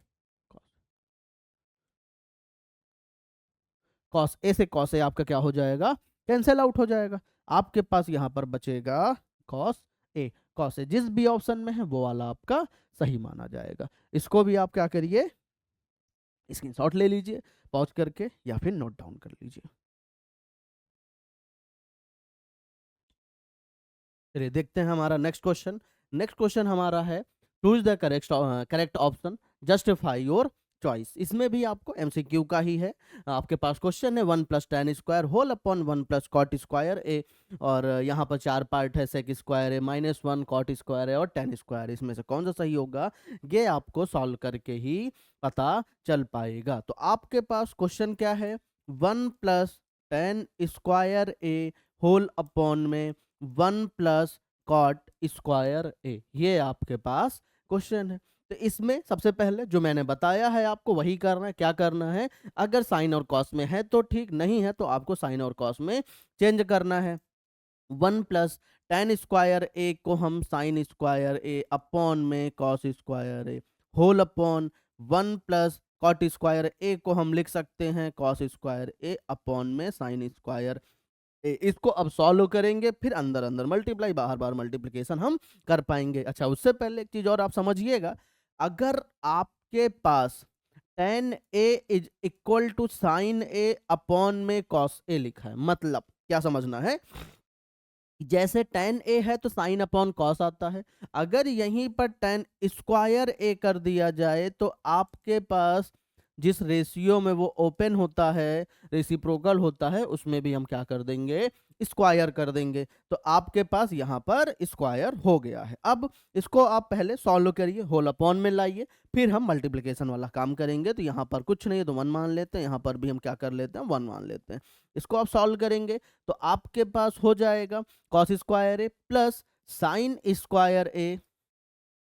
कॉस ए से कॉस ए आपका क्या हो जाएगा, कैंसिल आउट हो जाएगा। आपके पास यहाँ पर बचेगा कॉस ए, कॉस ए जिस भी ऑप्शन में है वो वाला आपका सही माना जाएगा। इसको भी आप क्या करिए, स्क्रीनशॉट ले लीजिए पॉज करके, या फिर नोट डाउन कर लीजिए। चलिए देखते हैं हमारा नेक्स्ट क्वेश्चन। नेक्स्ट क्वेश्चन हमारा है, choose the correct option, justify your choice. इसमें भी आपको एमसीक्यू का ही है। आपके पास क्वेश्चन है 1 plus tan square whole upon 1 plus cot square a, और यहाँ पर 4 पार्ट है, सेक स्क्वायर है, -1 कॉट स्क्वायर है और tan स्क्वायर। इसमें से कौन सा सही होगा ये आपको सॉल्व करके ही पता चल पाएगा। तो आपके पास क्वेश्चन क्या है, 1 plus tan square a whole upon में 1 प्लस कॉट स्क्वायर ए, ये आपके पास क्वेश्चन है। तो इसमें सबसे पहले जो मैंने बताया है आपको वही करना है। क्या करना है, अगर साइन और कॉस में है तो ठीक, नहीं है तो आपको साइन और कॉस में चेंज करना है। 1 प्लस tan स्क्वायर ए को हम साइन स्क्वायर ए अपॉन में cos square a whole upon 1 plus cot square ए को हम लिख सकते हैं कॉस स्क्वायर ए अपॉन में साइन स्क्वायर। इसको अब सॉल्व करेंगे, फिर अंदर अंदर मल्टीप्लाई, बाहर बाहर मल्टीप्लिकेशन हम कर पाएंगे। अच्छा, उससे पहले एक चीज और आप समझिएगा, अगर आपके पास tan a is equal to sine a upon में cos a लिखा है, मतलब क्या समझना है, जैसे tan a है तो साइन अपॉन कॉस आता है, अगर यहीं पर tan स्क्वायर a कर दिया जाए तो आपके पास जिस रेशियो में वो ओपन होता है, रेसिप्रोकल होता है, उसमें भी हम क्या कर देंगे, स्क्वायर कर देंगे। तो आपके पास यहाँ पर स्क्वायर हो गया है। अब इसको आप पहले सॉल्व करिए, होल अपॉन में लाइए, फिर हम मल्टीप्लिकेशन वाला काम करेंगे। तो यहाँ पर कुछ नहीं है तो 1 मान लेते हैं, यहाँ पर भी हम क्या कर लेते हैं, 1 मान लेते हैं। इसको आप सॉल्व करेंगे तो आपके पास हो जाएगा cos square A plus sine square a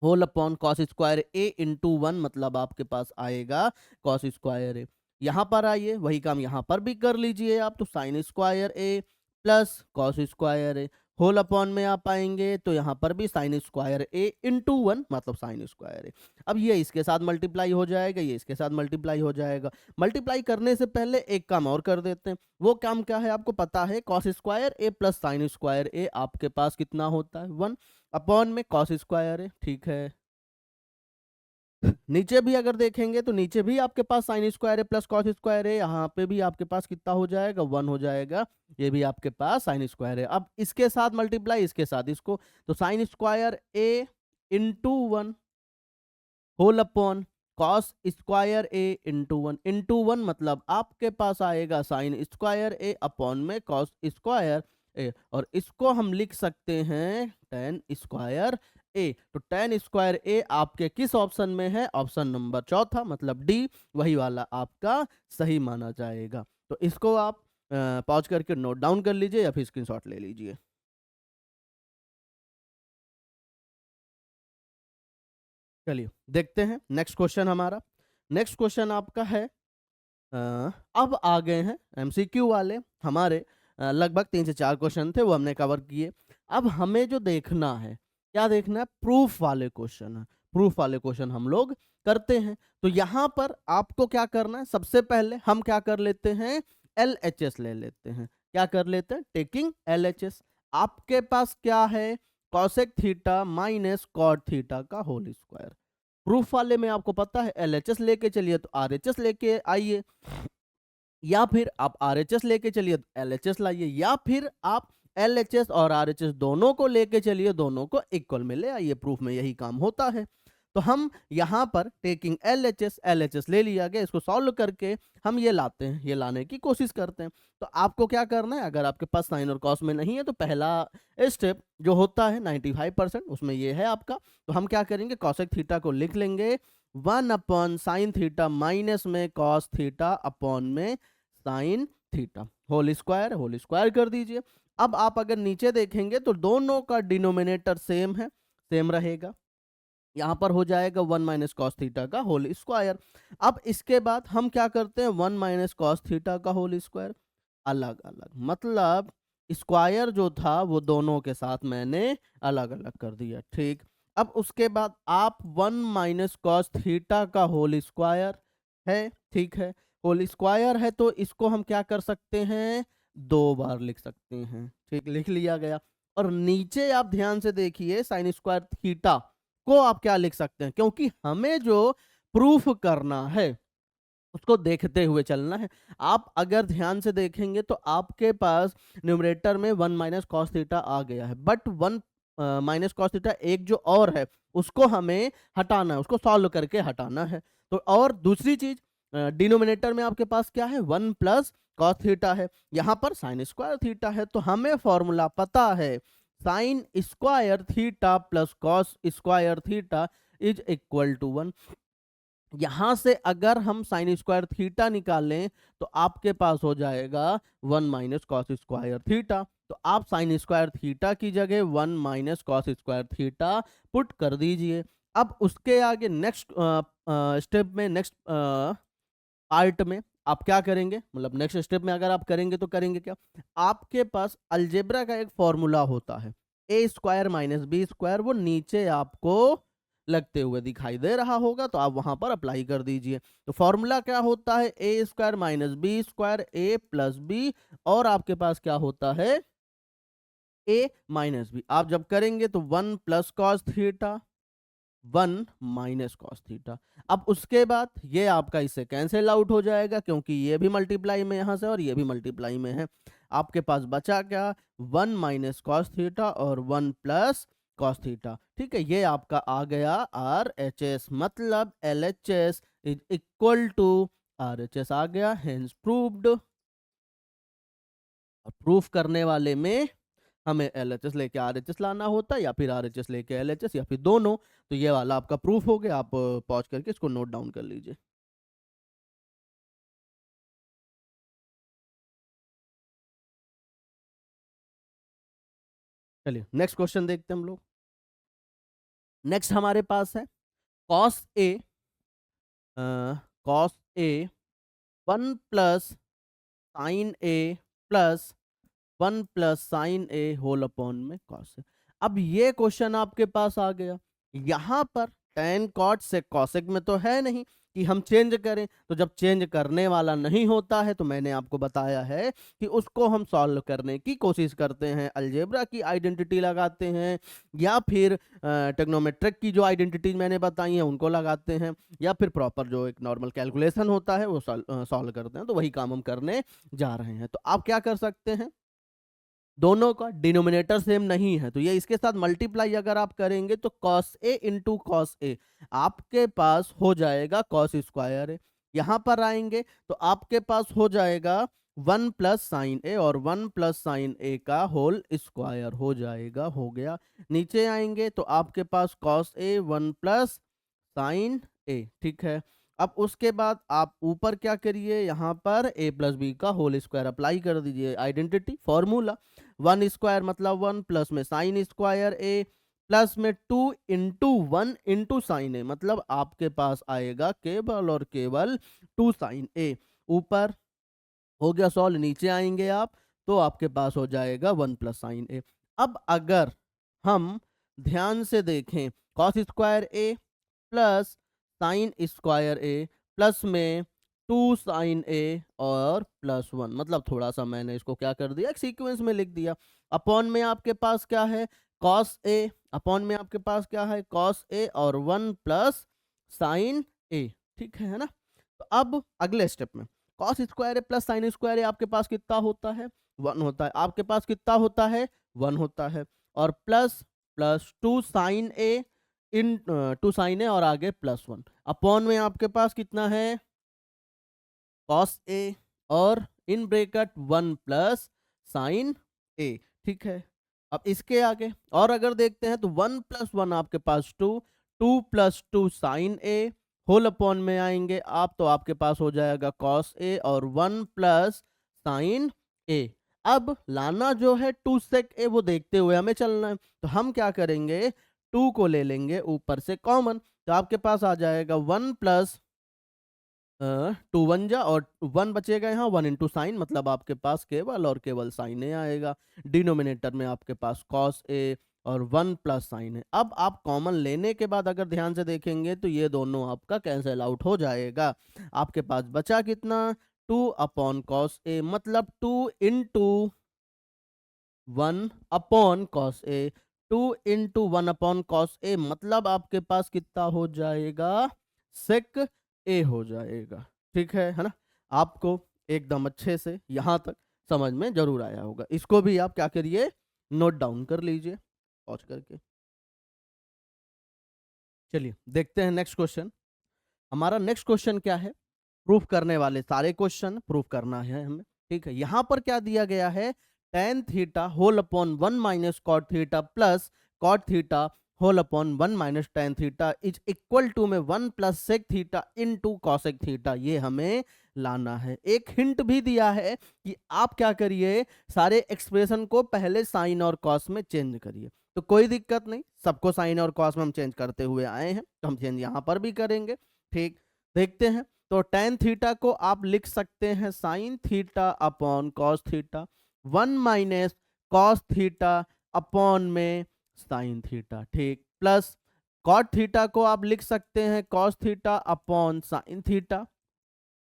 whole upon cos square a into 1, मतलब आपके पास आएगा कॉस स्क्वायर ए। यहाँ पर आइए, वही काम यहाँ पर भी कर लीजिए आप, तो sine square A plus cos square a whole upon में आप आएंगे तो यहाँ पर भी साइन स्क्वायर ए इंटू 1, मतलब साइन स्क्वायर ए। अब ये इसके साथ मल्टीप्लाई हो जाएगा, ये इसके साथ मल्टीप्लाई हो जाएगा। मल्टीप्लाई करने से पहले एक काम और कर देते हैं। वो काम क्या है आपको पता है, cos square A plus sine square A आपके पास कितना होता है, 1 अपॉन में कॉस स्क्वायर है, ठीक है। नीचे भी अगर देखेंगे तो नीचे भी आपके पास साइन स्क्वायर है प्लस कॉस स्क्वायर है, यहाँ पे भी आपके पास कितना हो जाएगा, 1 हो जाएगा। ये भी आपके पास साइन स्क्वायर है। अब इसके साथ मल्टीप्लाई, इसके साथ इसको, तो sine square a into 1 whole upon cos square a into 1 मतलब आपके पास आएगा साइन स्क्वायर ए अपॉन में कॉस स्क्वायर ए, और इसको हम लिख सकते हैं tan स्क्वायर ए। तो tan स्क्वायर ए आपके किस ऑप्शन में है, ऑप्शन नंबर चौथा, मतलब डी, वही वाला आपका सही माना जाएगा। तो इसको आप पॉज करके नोट डाउन कर लीजिए या फिर स्क्रीनशॉट ले लीजिए। चलिए देखते हैं नेक्स्ट क्वेश्चन हमारा। नेक्स्ट क्वेश्चन आपका है, अब आ गए हैं एमसीक्यू वाले हमारे, लगभग 3 से 4 क्वेश्चन थे वो हमने कवर किए। अब हमें जो देखना है, क्या देखना है, प्रूफ वाले क्वेश्चन है। प्रूफ वाले क्वेश्चन हम लोग करते हैं। तो यहाँ पर आपको क्या करना है, सबसे पहले हम क्या कर लेते हैं, LHS ले लेते हैं। क्या कर लेते हैं, टेकिंग LHS। आपके पास क्या है, cosec theta minus cot theta का होल स्क्वायर। प्रूफ वाले में आपको पता है LHS लेके चलिए तो RHS लेके आइए, या फिर आप RHS लेके चलिए तो LHS लाइए, या फिर आप LHS और RHS दोनों को लेके चलिए, दोनों को इक्वल में ले आइए। प्रूफ में यही काम होता है। तो हम यहाँ पर टेकिंग LHS ले लिया गया, इसको सॉल्व करके हम ये लाते हैं, ये लाने की कोशिश करते हैं। तो आपको क्या करना है, अगर आपके पास साइन और कॉस में नहीं है तो पहला स्टेप जो होता है 95%, उसमें ये है आपका। तो हम क्या करेंगे, कॉसेक थीटा को लिख लेंगे 1 अपॉन साइन थीटा माइनस में कॉस थीटा अपॉन में साइन थीटा होल स्क्वायर कर दीजिए। अब आप अगर नीचे देखेंगे तो दोनों का डिनोमिनेटर सेम है, सेम रहेगा। यहाँ पर हो जाएगा 1 माइनस कॉस थीटा का होल स्क्वायर। अब इसके बाद हम क्या करते हैं, 1 माइनस कॉस थीटा का होल स्क्वायर अलग अलग, मतलब स्क्वायर जो था वो दोनों के साथ मैंने अलग अलग कर दिया, ठीक। अब उसके बाद आप 1 माइनस कॉस थीटा का होल स्क्वायर है, ठीक है, होल स्क्वायर है तो इसको हम क्या कर सकते हैं, 2 बार लिख सकते हैं, ठीक, लिख लिया गया। और नीचे आप ध्यान से देखिए, साइन स्क्वायर थीटा को आप क्या लिख सकते हैं, क्योंकि हमें जो प्रूफ करना है उसको देखते हुए चलना है। आप अगर ध्यान से देखेंगे तो आपके पास न्यूमरेटर में 1 माइनस कॉस थीटा आ गया है, बट 1 माइनस कॉस थीटा, एक जो और है उसको हमें हटाना है, उसको सॉल्व करके हटाना है। तो और दूसरी चीज, डिनोमिनेटर में आपके पास क्या है, 1 प्लस कॉस थीटा है, यहाँ पर साइन स्क्वायर थीटा है। तो हमें फॉर्मूला पता है, sine square theta plus cos square theta is equal to 1। यहां से अगर हम साइन स्क्वायर थीटा निकालें तो आपके पास हो जाएगा 1 माइनस कॉस स्क्वायर थीटा। तो आप साइन स्क्वायर थीटा की जगह 1 minus cos square theta put कर दीजिए। अब उसके आगे नेक्स्ट स्टेप में, नेक्स्ट पार्ट में आप क्या करेंगे, मतलब नेक्स्ट स्टेप में अगर आप करेंगे तो करेंगे क्या, आपके पास अलजेब्रा का एक फॉर्मूला होता है, ए स्क्वायर माइनस बी स्क्वायर, वो नीचे आपको लगते हुए दिखाई दे रहा होगा, तो आप वहां पर अप्लाई कर दीजिए। तो फॉर्मूला क्या होता है, ए स्क्वायर माइनस बी स्क्वायर ए प्लस बी, और आपके पास क्या होता है, ए माइनस बी। आप जब करेंगे तो 1 plus cos theta, 1 minus cos theta. अब उसके बाद ये आपका इससे कैंसिल आउट हो जाएगा, क्योंकि ये भी मल्टीप्लाई में यहां से और ये भी मल्टीप्लाई में है। आपके पास बचा क्या, 1 माइनस कॉस थीटा और 1 प्लस कॉस थीटा। ठीक है, ये आपका आ गया आर एच एस, मतलब L H S is equal to R H S आ गया, हेंस प्रूव्ड। प्रूफ करने वाले में हमें एलएचएस लेके आरएचएस लाना होता है, या फिर आरएचएस लेके एलएचएस, या फिर दोनों। तो ये वाला आपका प्रूफ हो गया, आप पॉज करके इसको नोट डाउन कर लीजिए। चलिए नेक्स्ट क्वेश्चन देखते हैं हम लोग। नेक्स्ट हमारे पास है cos A, cos A 1 plus sine A plus 1 plus sine A whole upon में कॉस ए। अब ये क्वेश्चन आपके पास आ गया, यहां पर टेन कॉट से कॉसेक में तो है नहीं कि हम चेंज करें। तो जब चेंज करने वाला नहीं होता है तो मैंने आपको बताया है कि उसको हम सॉल्व करने की कोशिश करते हैं, अलजेब्रा की आइडेंटिटी लगाते हैं, या फिर टेक्नोमेट्रिक की जो आइडेंटिटीज मैंने बताई हैं उनको लगाते हैं, या फिर प्रॉपर जो एक नॉर्मल कैलकुलेशन होता है वो सॉल्व करते हैं। तो वही काम हम करने जा रहे हैं। तो आप क्या कर सकते हैं, दोनों का डिनोमिनेटर सेम नहीं है तो ये इसके साथ मल्टीप्लाई अगर आप करेंगे तो cos A into cos A आपके पास हो जाएगा कॉस स्क्वायर ए। यहां पर आएंगे तो आपके पास हो जाएगा 1 प्लस साइन ए, और 1 प्लस साइन ए का होल स्क्वायर हो जाएगा, हो गया। नीचे आएंगे तो आपके पास कॉस ए 1 प्लस साइन ए, ठीक है। अब उसके बाद आप ऊपर क्या करिए, यहाँ पर ए प्लस बी का होल स्क्वायर अप्लाई कर दीजिए, आइडेंटिटी फॉर्मूला 1 स्क्वायर मतलब 1, प्लस में साइन स्क्वायर ए, प्लस में 2 इंटू 1 इंटू साइन ए, मतलब आपके पास आएगा केवल और केवल 2 साइन ए। ऊपर हो गया सॉल्व, नीचे आएंगे आप तो आपके पास हो जाएगा 1 प्लस साइन ए। अब अगर हम ध्यान से देखें, कॉस स्क्वायर ए प्लस साइन स्क्वायर ए, प्लस में 2 साइन ए और प्लस 1, मतलब थोड़ा सा मैंने इसको क्या कर दिया, एक सीक्वेंस में लिख दिया। अपॉन में आपके पास क्या है, कॉस ए, अपॉन में आपके पास क्या है, कॉस ए और 1 प्लस साइन ए, ठीक है ना। तो अब अगले स्टेप में cos square A plus sine square A आपके पास कितना होता है, 1 होता है। आपके पास कितना होता है, 1 होता है, और प्लस प्लस 2 साइन ए इन 2 साइन है और आगे प्लस 1, अपॉन में आपके पास कितना है, कॉस ए और इन ब्रैकेट 1 प्लस साइन ए, ठीक है। अब इसके आगे और अगर देखते हैं तो 1 प्लस 1 आपके पास 2, 2 प्लस 2 साइन ए, होल अपॉन में आएंगे आप तो आपके पास हो जाएगा कॉस ए और 1 प्लस साइन ए। अब लाना जो है 2 सेक ए वो देखते हुए हमें चलना है, तो हम क्या करेंगे, 2 को ले लेंगे ऊपर से कॉमन, तो आपके पास आ जाएगा 1 प्लस 2 1 जा और 1 बचेगा यहाँ, 1 इंटू साइन, मतलब आपके पास केवल और केवल साइन ए आएगा। डिनोमिनेटर में आपके पास कॉस ए और 1 प्लस साइन है। अब आप कॉमन लेने के बाद अगर ध्यान से देखेंगे तो ये दोनों आपका कैंसिल आउट हो जाएगा। आपके पास बचा कितना, 2 अपॉन कॉस ए, मतलब 2 into 1 upon cos A, 2 into 1 upon cos A, मतलब आपके पास कितना हो जाएगा, सेक ए हो जाएगा, ठीक है ना। आपको एकदम अच्छे से यहां तक समझ में जरूर आया होगा, इसको भी आप क्या करिए, नोट डाउन कर लीजिए। पॉज करके। चलिए देखते हैं नेक्स्ट क्वेश्चन। हमारा नेक्स्ट क्वेश्चन क्या है, प्रूफ करने वाले सारे क्वेश्चन प्रूफ करना है हमें, ठीक है। यहां पर क्या दिया गया है, tan theta whole upon 1 minus cot theta plus cot theta whole upon 1 minus tan theta is equal to में 1 plus sec theta into cosec theta, ये हमें लाना है। एक हिंट भी दिया है कि आप क्या करिए, सारे एक्सप्रेशन को पहले साइन और कॉस में चेंज करिए। तो कोई दिक्कत नहीं, सबको साइन और कॉस में हम चेंज करते हुए आए हैं, तो हम चेंज यहां पर भी करेंगे, ठीक। देखते हैं, तो टेन थीटा को आप लिख सकते हैं sine theta upon cos theta, 1 minus cos theta upon में साइन थीटा, ठीक, प्लस कॉट थीटा को आप लिख सकते हैं cos theta upon sine theta,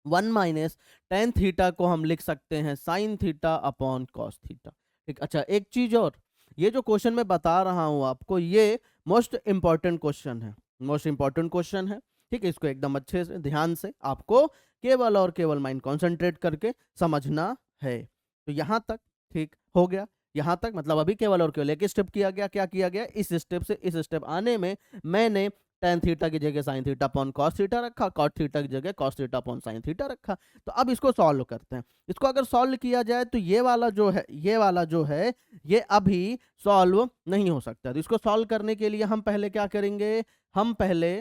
1 minus tan theta को हम लिख सकते हैं sine theta upon cos theta, ठीक। अच्छा एक चीज और, ये जो क्वेश्चन मैं बता रहा हूं आपको, ये मोस्ट इंपॉर्टेंट क्वेश्चन है, मोस्ट इंपॉर्टेंट क्वेश्चन है, ठीक है। इसको एकदम अच्छे से ध्यान से आपको केवल और केवल माइंड कॉन्सेंट्रेट करके समझना है। तो यहां तक ठीक हो गया, यहां तक मतलब अभी केवल और केवल एक स्टेप किया गया, क्या किया गया, इस स्टेप से इस स्टेप आने में मैंने टेन थीटा की जगह sign theta upon cos theta रखा, कॉट थीटा की जगह cos theta upon sine theta रखा। तो अब इसको सॉल्व करते हैं। इसको अगर सॉल्व किया जाए तो ये वाला जो है, ये वाला जो है, ये अभी सॉल्व नहीं हो सकता। तो इसको सॉल्व करने के लिए हम पहले क्या करेंगे, हम पहले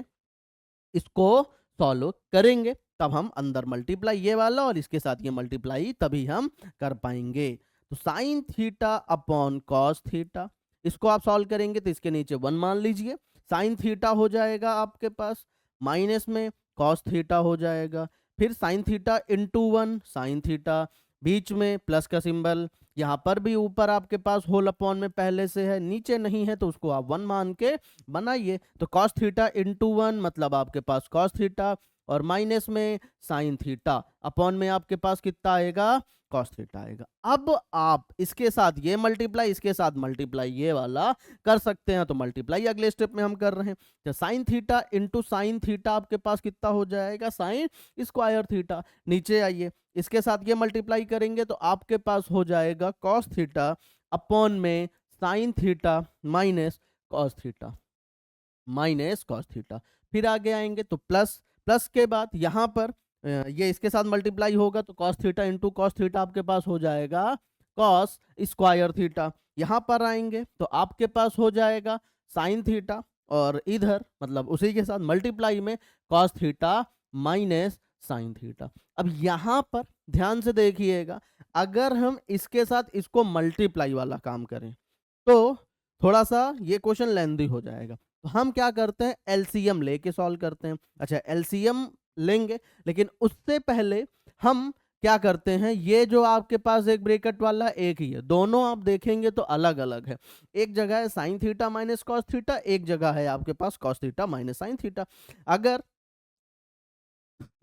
इसको सॉल्व करेंगे, तब हम अंदर मल्टीप्लाई ये वाला और इसके साथ ये मल्टीप्लाई तभी हम कर पाएंगे। तो sign theta upon cos theta, इसको आप सॉल्व करेंगे तो इसके नीचे 1 मान लीजिए, साइन थीटा हो जाएगा आपके पास, माइनस में कॉस थीटा हो जाएगा, फिर sine theta into 1 sine theta, बीच में प्लस का सिंबल, यहाँ पर भी ऊपर आपके पास होल अपॉन में पहले से है, नीचे नहीं है तो उसको आप 1 मान के बनाइए। तो कॉस थीटा इंटू 1 मतलब आपके पास कॉस थीटा, और माइनस में साइन थीटा, अपॉन में आपके पास कितना आएगा, कॉस थीटा आएगा। अब आप इसके साथ ये मल्टीप्लाई, इसके साथ मल्टीप्लाई ये वाला कर सकते हैं, तो मल्टीप्लाई अगले स्टेप में हम कर रहे हैं। तो sign theta into sine theta आपके पास कितना हो जाएगा, साइन स्क्वायर थीटा। नीचे आइए, इसके साथ ये मल्टीप्लाई करेंगे तो आपके पास हो जाएगा कॉस थीटा अपॉन में sine theta minus cos theta, minus cos theta. फिर आगे आएंगे तो प्लस, प्लस के बाद यहाँ पर ये इसके साथ मल्टीप्लाई होगा तो cos theta into cos theta आपके पास हो जाएगा कॉस स्क्वायर थीटा। यहाँ पर आएंगे तो आपके पास हो जाएगा साइन थीटा, और इधर मतलब उसी के साथ मल्टीप्लाई में cos theta minus sine theta. अब यहाँ पर ध्यान से देखिएगा, अगर हम इसके साथ इसको मल्टीप्लाई वाला काम करें तो थोड़ा सा ये क्वेश्चन लेंदी हो जाएगा। तो हम क्या करते हैं, एलसीएम लेके सॉल्व करते हैं। अच्छा एलसीएम लेंगे, लेकिन उससे पहले हम क्या करते हैं, ये जो आपके पास एक ब्रैकेट वाला एक ही है, दोनों आप देखेंगे तो अलग अलग है। एक जगह है sine theta minus cos theta, एक जगह है आपके पास cos theta minus sine theta. अगर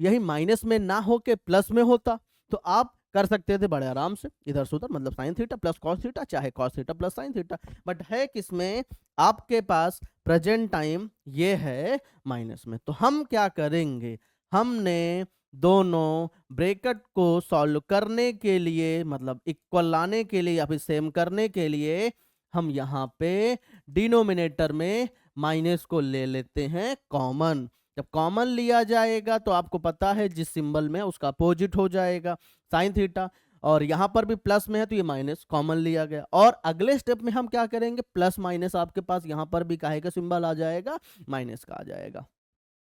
यही माइनस में ना हो के प्लस में होता तो आप कर सकते थे बड़े आराम से इधर से उधर, मतलब sine theta plus cos theta, चाहे cos theta plus sine theta. But है किसमें, आपके पास प्रेजेंट टाइम ये है माइनस में। तो हम क्या करेंगे, हमने दोनों ब्रैकेट को सॉल्व करने के लिए, मतलब इक्वल लाने के लिए या फिर सेम करने के लिए, हम यहाँ पे डिनोमिनेटर में माइनस को ले लेते हैं कॉमन। जब कॉमन लिया जाएगा तो आपको पता है जिस सिंबल में उसका अपोजिट हो जाएगा साइन थीटा, और यहां पर भी प्लस में है तो ये माइनस कॉमन लिया गया। और अगले स्टेप में हम क्या करेंगे, प्लस माइनस आपके पास यहां पर भी काहे का सिंबल आ जाएगा, माइनस का आ जाएगा,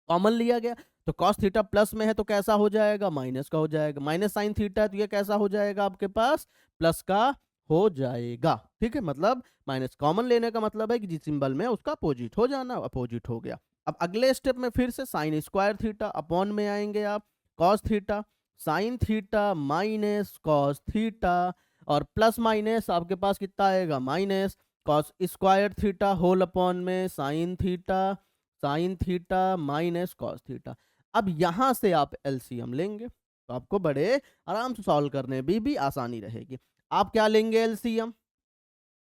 कॉमन लिया गया। तो कॉस थीटा प्लस में है तो कैसा हो जाएगा, माइनस का हो जाएगा, माइनस साइन थीटा है तो ये कैसा हो जाएगा आपके पास, प्लस का हो जाएगा, ठीक है। मतलब माइनस कॉमन लेने का मतलब है कि जिस सिंबल में उसका अपोजिट हो जाना, अपोजिट हो गया। अब अगले स्टेप में फिर से साइन स्क्वायर थीटा अपॉन में आएंगे आप cos theta, sine theta minus cos theta, और प्लस माइनस आपके पास कितना आएगा, minus cos square theta whole upon में sine theta, sine theta minus cos theta. अब यहां से आप एलसीएम लेंगे तो आपको बड़े आराम से सॉल्व करने भी आसानी रहेगी। आप क्या लेंगे एलसीएम,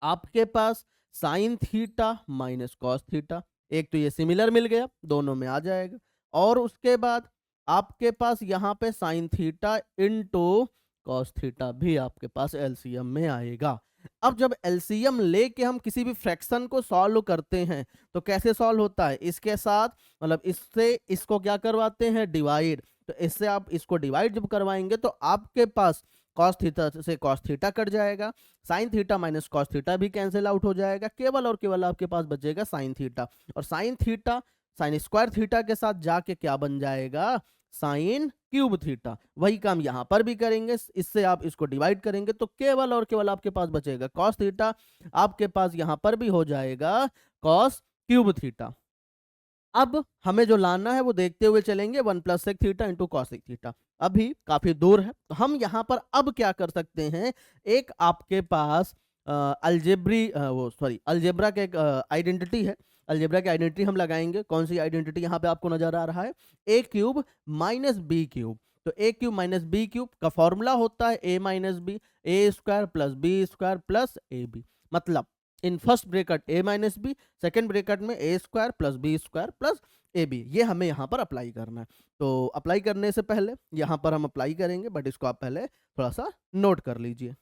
आपके पास sine theta minus cos theta, एक तो ये सिमिलर मिल गया, दोनों में आ जाएगा, और उसके बाद आपके पास यहाँ पे sine theta into cos theta भी आपके पास एलसीएम में आएगा। अब जब एलसीएम लेके हम किसी भी फ्रैक्शन को सॉल्व करते हैं तो कैसे सॉल्व होता है, इसके साथ मतलब इससे इसको क्या करवाते हैं, डिवाइड। तो इससे आप इसको डिवाइड जब करवाएंगे तो आपके पास कॉस थीटा से कॉस थीटा कट जाएगा, sine theta minus cos theta भी कैंसिल आउट हो जाएगा, केवल और केवल आपके पास बचेगा साइन थीटा। और sign theta sign square theta के साथ जाके क्या बन जाएगा, साइन क्यूब थीटा। वही काम यहां पर भी करेंगे, इससे आप इसको डिवाइड करेंगे तो केवल और केवल आपके पास बचेगा कॉस थीटा, आपके पास यहां पर भी हो जाएगा कॉस क्यूब थीटा। अब हमें जो लाना है वो देखते हुए चलेंगे, 1 plus sec theta into cosec theta. अभी काफी दूर है तो हम यहाँ पर अब क्या कर सकते हैं, एक आपके पास अलजेब्रा का एक आइडेंटिटी है, अलजेब्रा की आइडेंटिटी हम लगाएंगे। कौन सी आइडेंटिटी यहाँ पे आपको नजर आ रहा है, a cube minus b cube. तो a cube minus b cube का फॉर्मूला होता है a minus b, a square plus b square plus a b. मतलब in first bracket a minus b, second bracket में a square plus b square plus a b, ये हमें यहाँ पर apply करना है। तो अप्लाई करने से पहले यहाँ पर हम अप्लाई करेंगे, बट इसको आप पहले थोड़ा सा नोट कर लीजिए,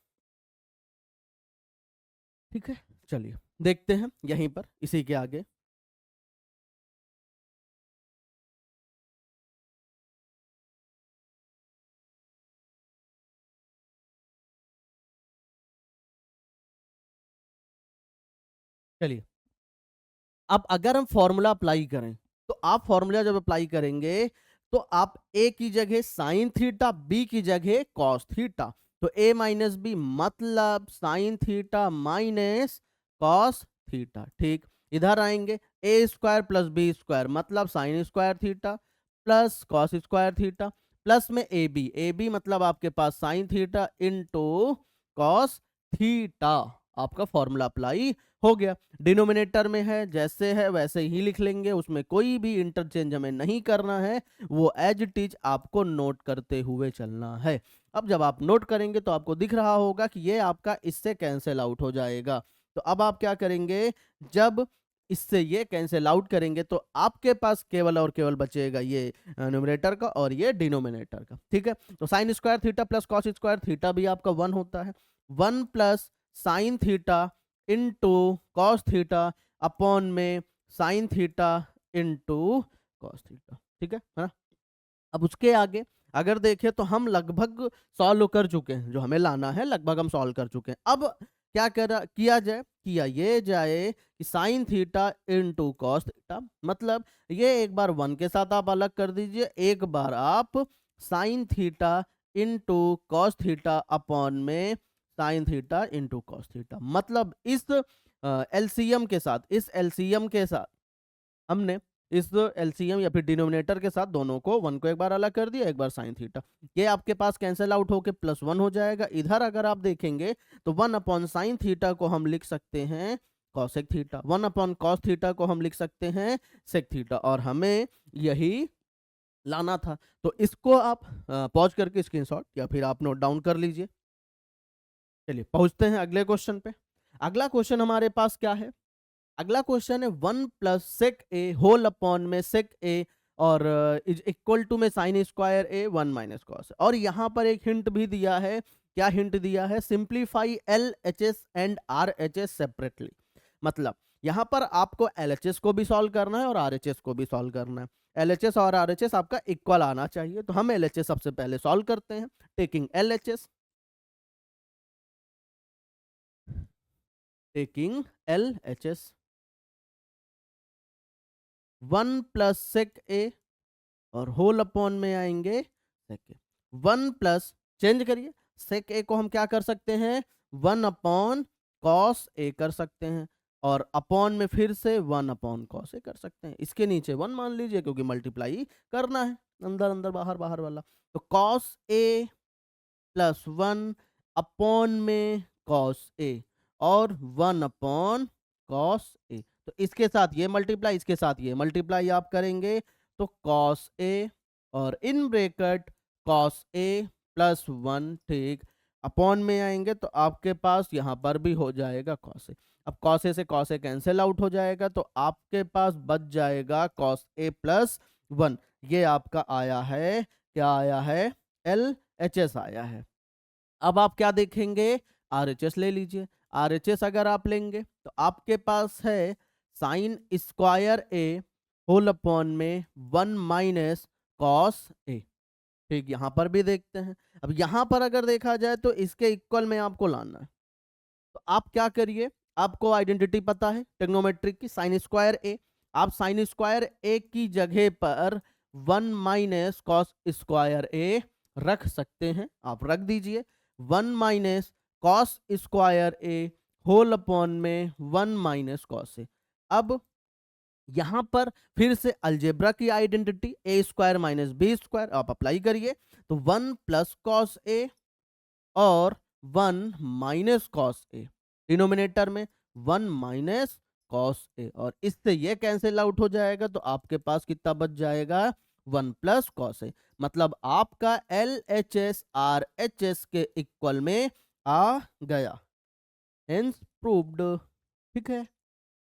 ठीक है। चलिए देखते हैं यहीं पर इसी के आगे। चलिए अब अगर हम फॉर्मूला अप्लाई करें तो आप फॉर्मूला जब अप्लाई करेंगे तो आप ए की जगह साइन थीटा, बी की जगह कॉस थीटा। तो ए माइनस बी मतलब sine theta minus cos theta, ठीक। इधर आएंगे a square plus b square मतलब sine square theta plus cos square theta, plus में ए बी मतलब आपके पास sine theta into cos theta. आपका फॉर्मूला अप्लाई हो गया। डिनोमिनेटर में है जैसे है वैसे ही लिख लेंगे, उसमें कोई भी इंटरचेंज हमें नहीं करना है, वो एज इट इज आपको नोट करते हुए चलना है। अब जब आप नोट करेंगे तो आपको दिख रहा होगा कि ये आपका इससे कैंसिल आउट हो जाएगा। तो अब आप क्या करेंगे, जब इससे ये कैंसिल आउट करेंगे तो आपके पास केवल और केवल बचेगा ये न्यूमरेटर का और ये डिनोमिनेटर का, ठीक है। तो sine square theta plus cos square theta भी आपका 1 होता है, 1 plus sine theta into cos theta upon में sine theta into cos theta, ठीक है ना। अब उसके आगे अगर देखें तो हम लगभग सॉल्व कर चुके हैं, जो हमें लाना है लगभग हम सॉल्व कर चुके हैं। अब क्या किया जाए, किया ये जाए कि sign theta into cos theta, मतलब ये एक बार 1 के साथ आप अलग कर दीजिए, एक बार आप sine theta into cos theta upon में sine theta into cos theta. मतलब इस एलसीएम के साथ, इस एलसीएम के साथ हमने इस एलसीएम या फिर डिनोमिनेटर के साथ दोनों को 1 को एक बार अलग कर दिया, एक बार साइन थीटा, ये आपके पास कैंसिल आउट होके +1 हो जाएगा। इधर अगर आप देखेंगे तो 1 अपॉन साइन थीटा को हम लिख सकते हैं cosec theta, 1 upon cos theta को हम लिख सकते हैं सेक थीटा, और हमें यही लाना था। तो इसको आप पॉज करके स्क्रीनशॉट या फिर आप नोट डाउन कर लीजिए। चलिए पहुंचते हैं अगले क्वेश्चन पे। अगला क्वेश्चन हमारे पास क्या है, अगला क्वेश्चन है 1 प्लस सेक ए होल अपॉन में सेक ए और इज इक्वल टू में साइन स्क्वायर ए 1 माइनस कॉस। और यहाँ पर एक हिंट भी दिया है, क्या हिंट दिया है, simplify L H S and are H S separately. मतलब यहाँ पर आपको एल एच एस को भी सॉल्व करना है और आर एच एस को भी सॉल्व करना है। एल एच एस और आर एच एस आपका इक्वल आना चाहिए, तो हम एल एच एस सबसे पहले सॉल्व करते हैं। Taking L H S, taking L H S 1 plus sec ए और होल अपॉन में आएंगे सेक ए, 1 प्लस चेंज करिए, सेक ए को हम क्या कर सकते हैं 1 अपॉन कॉस ए कर सकते हैं, और अपॉन में फिर से 1 अपॉन कॉस ए कर सकते हैं। इसके नीचे 1 मान लीजिए क्योंकि मल्टीप्लाई करना है, अंदर अंदर बाहर बाहर वाला। तो कॉस ए प्लस 1 अपॉन में कॉस ए और 1 अपॉन कॉस ए। तो इसके साथ ये मल्टीप्लाई, इसके साथ ये मल्टीप्लाई आप करेंगे तो कॉस ए और in bracket cos A plus 1, ठीक। अपॉन में आएंगे तो आपके पास यहाँ पर भी हो जाएगा कॉस ए। अब कॉस ए से कॉस ए कैंसिल आउट हो जाएगा तो आपके पास बच जाएगा कॉस ए प्लस 1। ये आपका आया है, क्या आया है, एल एच एस आया है। अब आप क्या देखेंगे, आर एच एस ले लीजिए। RHS अगर आप लेंगे तो आपके पास है sine square a whole upon में 1 माइनस कॉस ए। ठीक, यहां पर भी देखते हैं। अब यहां पर अगर देखा जाए तो इसके इक्वल में आपको लाना है, तो आप क्या करिए, आपको आइडेंटिटी पता है ट्रिग्नोमेट्रिक की, साइन स्क्वायर ए। आप साइन स्क्वायर ए की जगह पर 1 माइनस कॉस स्क्वायर ए रख सकते हैं, आप रख दीजिए। 1 minus cos square a whole upon में 1 माइनस कॉस ए। अब यहां पर फिर से अलजेब्रा की आइडेंटिटी ए स्क्वायर माइनस बी स्क्वायर आप अप्लाई करिए, तो 1 प्लस कॉस ए और 1 माइनस कॉस ए, डिनोमिनेटर में 1 माइनस कॉस ए, और इससे ये कैंसिल आउट हो जाएगा, तो आपके पास कितना बच जाएगा 1 प्लस कॉस ए। मतलब आपका LHS RHS के इक्वल में आ गया, हेंस प्रूव्ड। ठीक है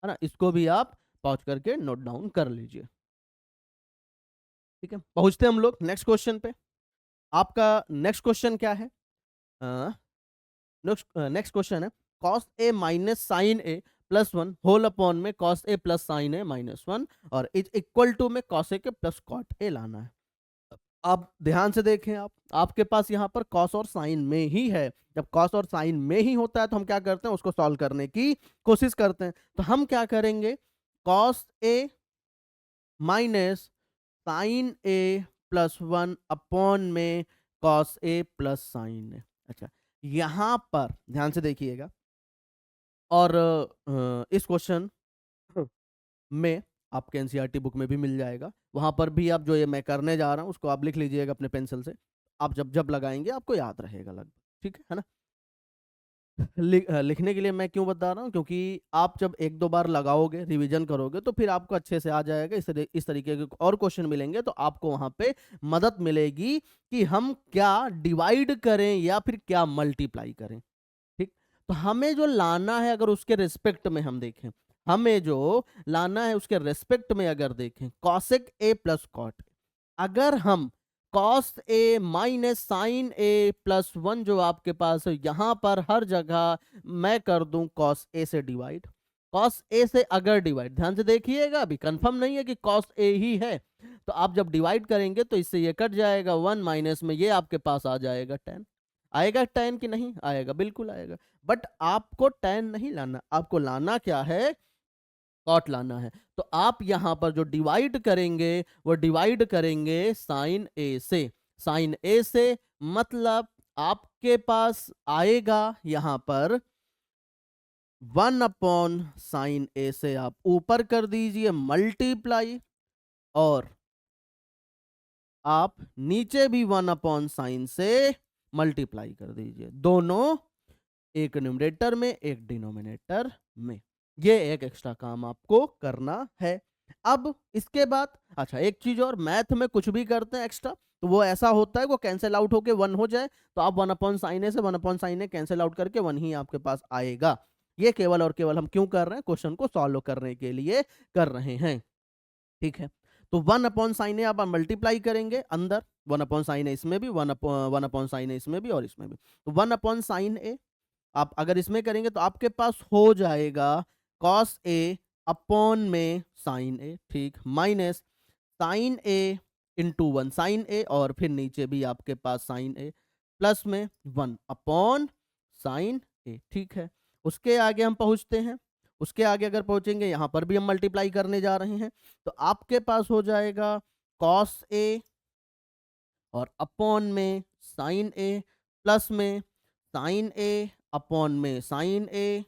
ना, इसको भी आप पॉज करके नोट डाउन कर लीजिए। ठीक है, पहुंचते हम लोग नेक्स्ट क्वेश्चन पे। आपका नेक्स्ट क्वेश्चन क्या है? नेक्स्ट क्वेश्चन है cos A minus sine A plus 1 whole upon में cos A plus sine A minus 1 और इज इक्वल टू में कॉस ए के प्लस कॉट ए लाना है। आप ध्यान से देखें, आपके पास यहाँ पर कॉस और साइन में ही है। जब कॉस और साइन में ही होता है तो हम क्या करते हैं, उसको सॉल्व करने की कोशिश करते हैं। तो हम क्या करेंगे, cos A minus sine A plus 1 upon में कॉस ए प्लस साइन ए। अच्छा, यहां पर ध्यान से देखिएगा, और इस क्वेश्चन में आपके एनसीईआरटी बुक में भी मिल जाएगा, वहां पर भी आप जो ये मैं करने जा रहा हूं उसको आप लिख लीजिएगा अपने पेंसिल से। आप जब जब लगाएंगे आपको याद रहेगा लगभग। ठीक है ना? लिखने के लिए मैं क्यों बता रहा हूँ, क्योंकि आप जब एक दो बार लगाओगे, रिवीजन करोगे, तो फिर आपको अच्छे से आ जाएगा। इस तरीके के और क्वेश्चन मिलेंगे तो आपको वहां पे मदद मिलेगी कि हम क्या डिवाइड करें या फिर क्या मल्टीप्लाई करें। ठीक, तो हमें जो लाना है, अगर उसके रिस्पेक्ट में हम देखें, हमें जो लाना है उसके रिस्पेक्ट में अगर देखें, कॉसेक ए प्लस कॉट, अगर हम cos A minus sine A plus 1 जो आपके पास है, यहां पर हर जगह मैं कर दूं कॉस ए से डिवाइड। कॉस ए से अगर डिवाइड, ध्यान से देखिएगा, अभी कंफर्म नहीं है कि कॉस ए ही है, तो आप जब डिवाइड करेंगे तो इससे ये कट जाएगा, 1 माइनस में ये आपके पास आ जाएगा 10। आएगा 10 कि नहीं आएगा? बिल्कुल आएगा। बट आपको 10 नहीं लाना, आपको लाना क्या है, कॉट लाना है। तो आप यहां पर जो डिवाइड करेंगे वो डिवाइड करेंगे साइन ए से। साइन ए से मतलब आपके पास आएगा यहां पर 1 अपॉन साइन ए से आप ऊपर कर दीजिए मल्टीप्लाई, और आप नीचे भी 1 अपॉन साइन से मल्टीप्लाई कर दीजिए, दोनों एक न्यूमरेटर में एक डिनोमिनेटर में। ये एक एक्स्ट्रा काम आपको करना है। अब इसके बाद अच्छा, एक चीज और, मैथ में कुछ भी करते हैं एक्स्ट्रा तो वो ऐसा होता है, वो कैंसिल आउट होके 1 हो जाए, तो आप 1 अपॉन साइन ए से 1 अपॉन साइन ए कैंसिल आउट करके 1 ही आपके पास आएगा। ये केवल और केवल हम क्यों कर रहे हैं, क्वेश्चन को सॉल्व करने के लिए कर रहे हैं। ठीक है, तो 1 अपॉन साइन ए आप मल्टीप्लाई करेंगे अंदर, 1 अपॉन साइन ए इसमें भी, 1 अपॉन साइन ए इसमें भी और इसमें भी, तो 1 अपॉन साइन ए आप अगर इसमें करेंगे तो आपके पास हो जाएगा कॉस ए अपॉन में साइन ए, ठीक, minus sine A into 1 sign ए, और फिर नीचे भी आपके पास साइन ए, प्लस में 1 अपॉन साइन ए। ठीक है, उसके आगे हम पहुंचते हैं। उसके आगे अगर पहुंचेंगे, यहां पर भी हम मल्टीप्लाई करने जा रहे हैं, तो आपके पास हो जाएगा कॉस ए और अपॉन में साइन ए, प्लस में साइन ए अपॉन में साइन ए,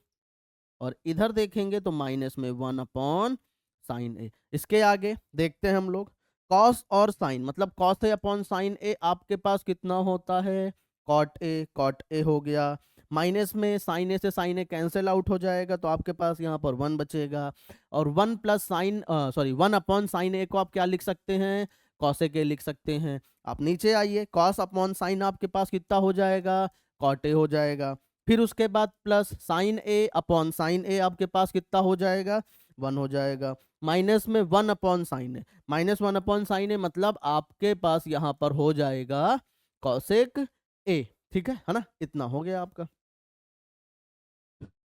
और इधर देखेंगे तो माइनस में 1 अपॉन साइन ए। इसके आगे देखते हैं हम लोग, कॉस और साइन, मतलब कॉस ए अपॉन साइन ए आपके पास कितना होता है, कॉट ए हो गया, माइनस में साइन ए से साइन ए कैंसिल आउट हो जाएगा, तो आपके पास यहाँ पर 1 बचेगा, और 1 प्लस साइन 1 अपॉन साइन ए को आप क्या लिख सकते हैं, कॉस ए के लिख सकते हैं। आप नीचे आइए, कॉस अपॉन साइन आपके पास कितना हो जाएगा, कॉट ए हो जाएगा। फिर उसके बाद plus sine A upon sine ए आपके पास कितना हो जाएगा, 1 हो जाएगा, माइनस में 1 अपॉन साइन ए, माइनस 1 अपॉन साइन ए मतलब आपके पास यहाँ पर हो जाएगा कॉसेक ए। ठीक है ना, इतना हो गया आपका।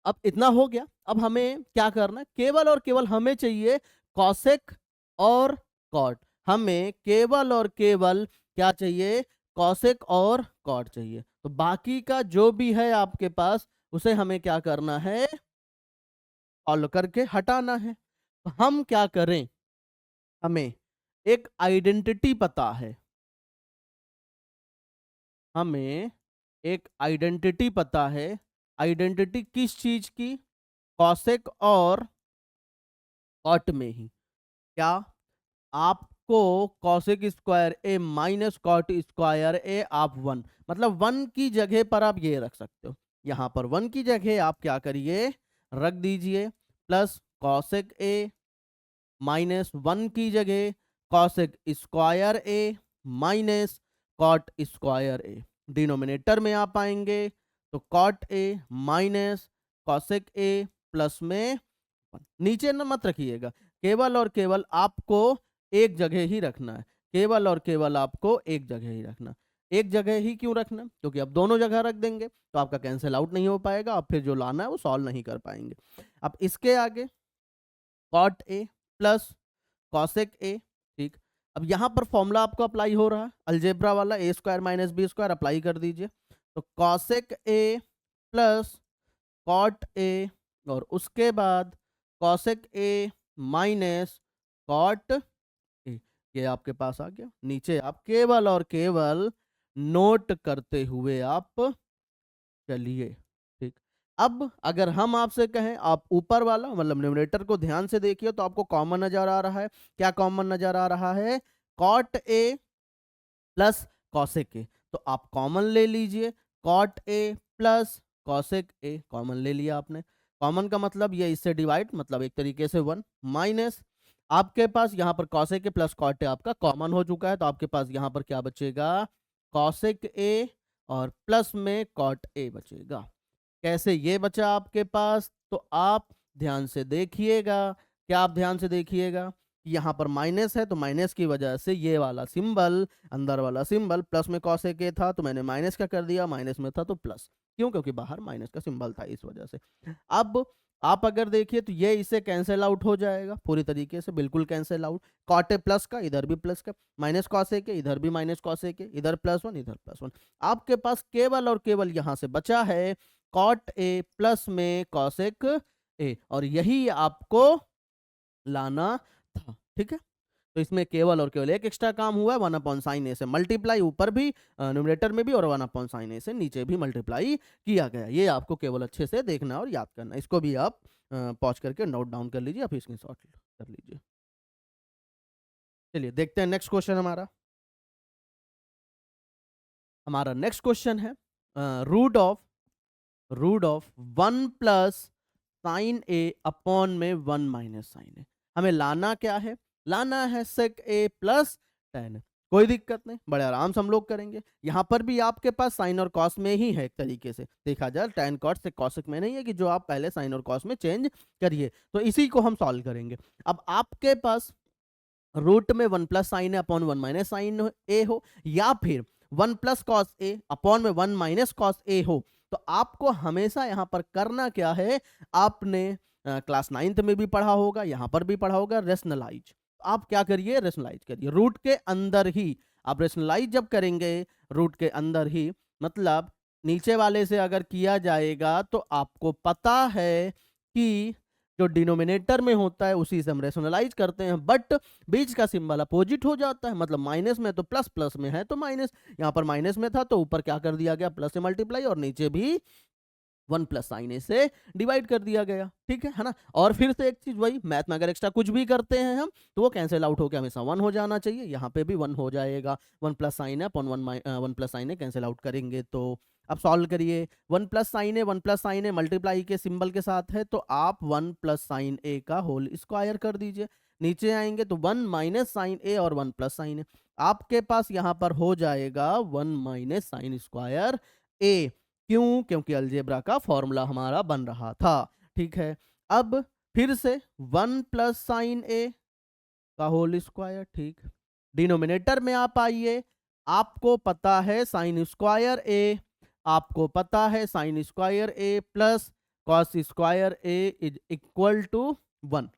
अब इतना हो गया। अब हमें क्या करना है, केवल और केवल हमें चाहिए कॉसेक और कॉट। हमें केवल और केवल क्या चाहिए, कॉसेक और कॉट चाहिए। तो बाकी का जो भी है आपके पास उसे हमें क्या करना है, सॉल्व करके हटाना है। तो हम क्या करें, हमें एक आइडेंटिटी पता है, हमें एक आइडेंटिटी पता है। आइडेंटिटी किस चीज की, कॉसेक और कॉट में ही। क्या, आपको cosec square A minus cot square ए आप वन, मतलब वन की जगह पर आप ये रख सकते हो। यहां पर वन की जगह आप क्या करिए, रख दीजिए प्लस कॉसेक ए माइनस वन की जगह cosec square A minus cot square A. Denominator में आप आएंगे तो cot A minus cosec A plus में नीचे न मत रखिएगा, केवल और केवल आपको एक जगह ही रखना है। केवल और केवल आपको एक जगह ही रखना। एक जगह ही क्यों रखना, क्योंकि अब दोनों जगह रख देंगे तो आपका कैंसिल आउट नहीं हो पाएगा, और फिर जो लाना है वो सॉल्व नहीं कर पाएंगे। अब इसके आगे cot A plus cosec A, ठीक। अब यहां पर फॉर्मूला आपको अप्लाई हो रहा है अलजेब्रा वाला, a square minus b square apply कर दीजिए। तो cosec A plus cot a, और उसके बाद cosec A minus cot a, ये आपके पास आ गया। नीचे आप केवल और केवल नोट करते हुए आप चलिए, ठीक। अब अगर हम आपसे कहें, आप ऊपर वाला मतलब न्यूमरेटर को ध्यान से देखिए तो आपको कॉमन नजर आ रहा है। क्या कॉमन नजर आ रहा है, cot A plus cosec A. तो आप कॉमन ले लीजिए, cot A plus cosec A common ले लिया आपने। कॉमन का मतलब ये इससे डिवाइड, मतलब एक तरीके से वन, माइनस आपके पास यहाँ पर cosec A plus cot A आपका कॉमन हो चुका है, तो आपके पास यहाँ पर क्या बचेगा, कॉसेक ए और प्लस में कॉट ए बचेगा। कैसे ये बचा आपके पास, तो आप ध्यान से देखिएगा। क्या आप ध्यान से देखिएगा, यहाँ पर माइनस है तो माइनस की वजह से ये वाला सिंबल, अंदर वाला सिंबल प्लस में कॉसेक ए था तो मैंने माइनस का कर दिया, माइनस में था तो प्लस। क्यों, क्योंकि बाहर माइनस का सिंबल था, इस वजह से। अब आप अगर देखिए तो ये इससे कैंसिल आउट हो जाएगा पूरी तरीके से, बिल्कुल cancel out. Cot A plus का इधर भी प्लस का, माइनस कॉसेक ए इधर भी माइनस कॉसेक ए, इधर प्लस वन इधर प्लस वन। आपके पास केवल और केवल यहां से बचा है कॉट ए प्लस में कॉसेक ए, और यही आपको लाना था, ठीक है। तो इसमें केवल और केवल एक एक्स्ट्रा काम हुआ है, वन अपॉन साइन ए से मल्टीप्लाई ऊपर भी न्यूमरेटर में भी, और वन अपॉन साइन ए से नीचे भी मल्टीप्लाई किया गया। ये आपको केवल अच्छे से देखना और याद करना। इसको भी आप पॉज करके नोट डाउन कर लीजिए, आप स्क्रीनशॉट कर लीजिए। चलिए देखते हैं नेक्स्ट क्वेश्चन हमारा। हमारा नेक्स्ट क्वेश्चन है root of one plus sine A upon में वन माइनस साइन ए। हमें लाना क्या है, लाना है सेक ए प्लस टेन। कोई दिक्कत नहीं, बड़े आराम से हम लोग करेंगे। यहाँ पर भी आपके पास साइन और कॉस में ही है, एक तरीके से देखा जाए टेन कॉट से कॉसिक में नहीं है कि जो आप पहले साइन और कॉस में चेंज करिए। तो इसी को हम सॉल्व करेंगे। अब आपके पास रूट में one plus sine A upon one minus sine ए हो, या फिर वन प्लस कॉस ए अपॉन में वन माइनस कॉस ए हो, तो आपको हमेशा यहां पर करना क्या है, आपने क्लास नाइन्थ में भी पढ़ा होगा, यहां पर भी पढ़ा होगा, रेशनलाइज। आप क्या करिए, रेशनलाइज करिए रूट के अंदर ही। आप रेशनलाइज जब करेंगे रूट के अंदर ही, मतलब नीचे वाले से अगर किया जाएगा तो आपको पता है कि जो डिनोमिनेटर में होता है उसी से हम रेशनलाइज करते हैं, बट बीच का सिंबल अपोजिट हो जाता है। मतलब माइनस में तो प्लस, प्लस में है तो माइनस। यहाँ पर माइनस में था तो ऊपर क्या कर दिया गया, प्लस से मल्टीप्लाई, और नीचे भी वन प्लस साइन ए से डिवाइड कर दिया गया, ठीक है ना। और फिर से एक चीज, वही मैथ में अगर एक्स्ट्रा कुछ भी करते हैं हम तो वो कैंसिल आउट होकर हमेशा वन हो जाना चाहिए। यहाँ पे भी वन हो जाएगा, वन प्लस साइन है अपॉन वन प्लस साइन है कैंसिल आउट करेंगे तो। अब सॉल्व करिए, one plus sine A multiply के सिंबल के साथ है तो आप वन प्लस साइन ए का होल स्क्वायर कर दीजिए। नीचे आएंगे तो वन माइनस साइन ए और वन प्लस साइन ए, आपके पास यहाँ पर हो जाएगा वन माइनस साइन स्क्वायर ए। क्यों, क्योंकि अलजेब्रा का फॉर्मूला हमारा बन रहा था, ठीक है। अब फिर से वन प्लस साइन ए का होल स्क्वायर, ठीक। डिनोमिनेटर में आप आइए, आपको पता है साइन स्क्वायर ए, आपको पता है sine square A plus cos square A is equal to 1।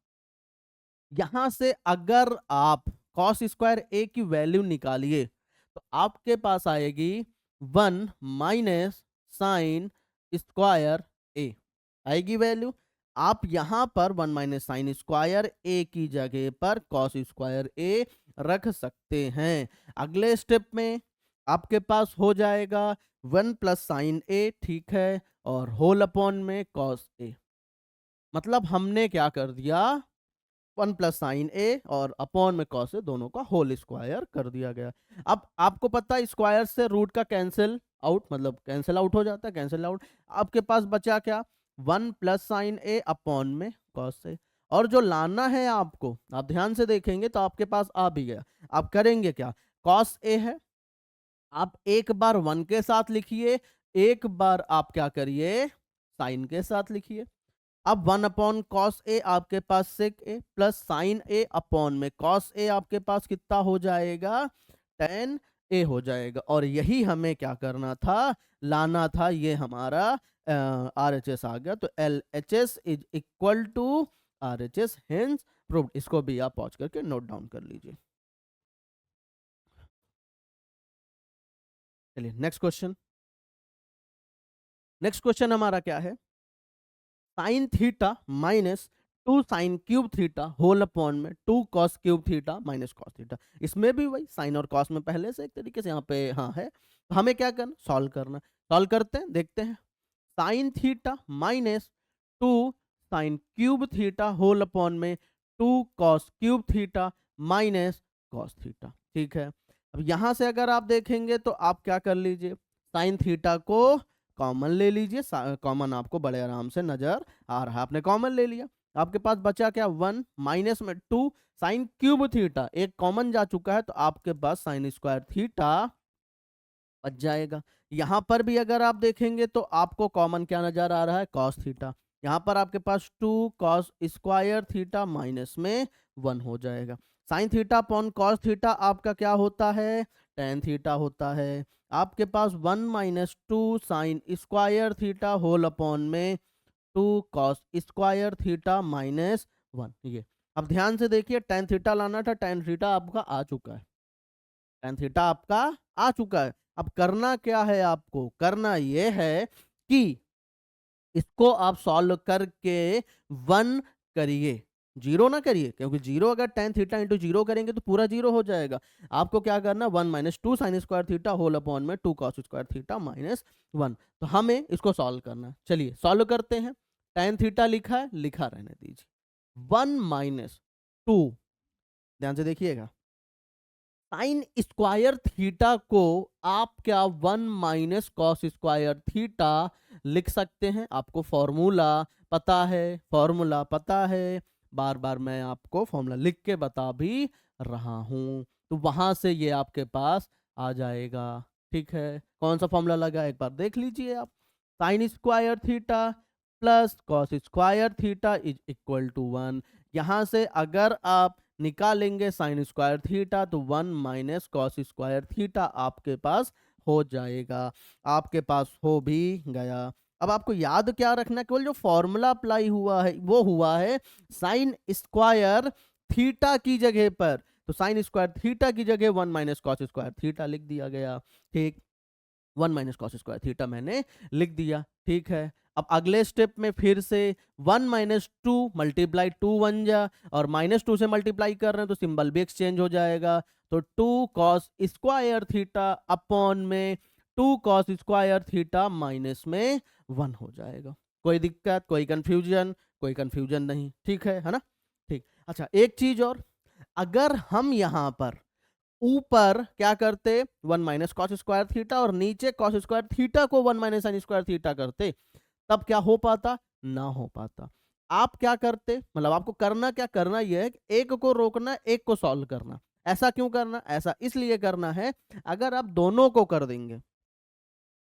यहां से अगर आप कॉस स्क्वायर ए की वैल्यू निकालिए तो आपके पास आएगी 1 माइनस साइन स्क्वायर ए आएगी वैल्यू। आप यहां पर 1 माइनस साइन स्क्वायर ए की जगह पर कॉस स्क्वायर ए रख सकते हैं। अगले स्टेप में आपके पास हो जाएगा 1 प्लस साइन ए, ठीक है, और होल अपॉन में कॉस ए। मतलब हमने क्या कर दिया, 1 प्लस साइन ए और अपॉन में कॉस ए दोनों का होल स्क्वायर कर दिया गया। अब आपको पता है स्क्वायर से रूट का कैंसिल आउट, मतलब कैंसिल आउट हो जाता है, कैंसिल आउट। आपके पास बचा क्या, 1 प्लस साइन ए अपॉन में कॉस ए। और जो लाना है आपको, आप ध्यान से देखेंगे तो आपके पास आ भी गया। आप करेंगे क्या, कॉस ए है, आप एक बार 1 के साथ लिखिए, एक बार आप क्या करिए, साइन के साथ लिखिए। अब 1 अपॉन कॉस ए आपके पास सेक a plus sine A upon में कॉस ए आपके पास कितना हो जाएगा, टेन ए हो जाएगा। और यही हमें क्या करना था, लाना था, ये हमारा आर एच एस आ गया। तो L H S is equal to R H S, hence proved. इसको भी आप पॉज करके नोट डाउन कर लीजिए। चलिए नेक्स्ट क्वेश्चन। नेक्स्ट क्वेश्चन हमारा क्या है, sine theta minus 2 sine cube theta whole upon में 2 cos cube theta minus cos theta. इसमें भी वही साइन और कॉस में पहले से एक तरीके से यहाँ पे हाँ है। तो हमें क्या करना, सॉल्व करना। सॉल्व करते हैं, देखते हैं। Sine theta minus 2 sine cube theta whole upon में 2 cos cube theta minus cos theta, ठीक है। अब यहां से अगर आप देखेंगे तो आप क्या कर लीजिए, साइन थीटा को कॉमन ले लीजिए। कॉमन आपको बड़े आराम से नजर आ रहा है, आपने कॉमन ले लिया। आपके पास बचा क्या, 1 माइनस में 2 साइन क्यूब थीटा, एक कॉमन जा चुका है, तो आपके पास साइन स्क्वायर थीटा बच जाएगा। यहां पर भी अगर आप देखेंगे तो आपको कॉमन क्या नजर आ रहा है, कॉस थीटा। यहां पर आपके पास 2 कॉस स्क्वायर थीटा माइनस में 1 हो जाएगा। Sine theta upon cos theta आपका क्या होता है, टेन थीटा होता है। आपके पास 1 minus 2 sine square theta whole upon में 2 कॉस स्क्वायर थीटा माइनस 1। ये अब ध्यान से देखिए, टेन थीटा लाना था, टेन थीटा आपका आ चुका है, टेन थीटा आपका आ चुका है। अब करना क्या है, आपको करना यह है कि इसको आप सॉल्व करके 1 करिए, जीरो ना करिए, क्योंकि जीरो अगर टेन थीटा इंटू जीरो करेंगे तो पूरा जीरो हो जाएगा। आपको क्या करना, 1 minus 2 sine square theta whole upon में 2 कॉस स्क्वायर थीटा माइनस 1। तो हमें इसको सॉल्व करना है, चलिए सॉल्व करते हैं। टेन थीटा लिखा है, लिखा रहने दीजिए। 1 माइनस 2, ध्यान से देखिएगा, साइन स्क्वायर थीटा को आप क्या 1 माइनस कॉस स्क्वायर थीटा लिख सकते हैं। आपको फॉर्मूला पता है, फॉर्मूला पता है, बार बार मैं आपको फॉर्मूला लिख के बता भी रहा हूं। तो वहां से ये आपके पास आ जाएगा, ठीक है। कौन सा फॉर्मूला लगा, एक बार देख लीजिए आप। Sine square theta plus cos square theta is equal to 1। यहां से अगर आप निकालेंगे साइन स्क्वायर थीटा तो 1 माइनस कॉस स्क्वायर थीटा आपके पास हो जाएगा। आपके पास हो भी गया। अब आपको याद क्या रखना है, केवल जो फॉर्मूला अप्लाई हुआ है वो हुआ है साइन स्क्वायर थीटा की जगह पर। तो साइन स्क्वायर थीटा की जगह 1 माइनस कॉस स्क्वायर थीटा लिख दिया गया, ठीक। 1 माइनस कॉस स्क्वायर थीटा मैंने लिख दिया, ठीक है। अब अगले स्टेप में फिर से 1 माइनस 2 मल्टीप्लाई 2 1 जा, और माइनस 2 से मल्टीप्लाई कर रहे हैं तो सिंबल भी एक्सचेंज हो जाएगा। तो 2 कॉस स्क्वायर थीटा अपॉन में 2 कॉस स्क्वायर थीटा माइनस में 1 हो जाएगा। कोई दिक्कत, कोई कंफ्यूजन, कोई कंफ्यूजन नहीं, ठीक है ना, ठीक। अच्छा एक चीज और, अगर हम यहां पर ऊपर क्या करते, 1 माइनस कॉस स्क्वायर थीटा और नीचे कॉस स्क्वायर थीटा को 1 माइनस साइन स्क्वायर थीटा करते, तब क्या हो पाता, ना हो पाता। आप क्या करते, मतलब आपको करना क्या, करना यह है कि एक को रोकना, एक को सॉल्व करना। ऐसा क्यों करना, ऐसा इसलिए करना है, अगर आप दोनों को कर देंगे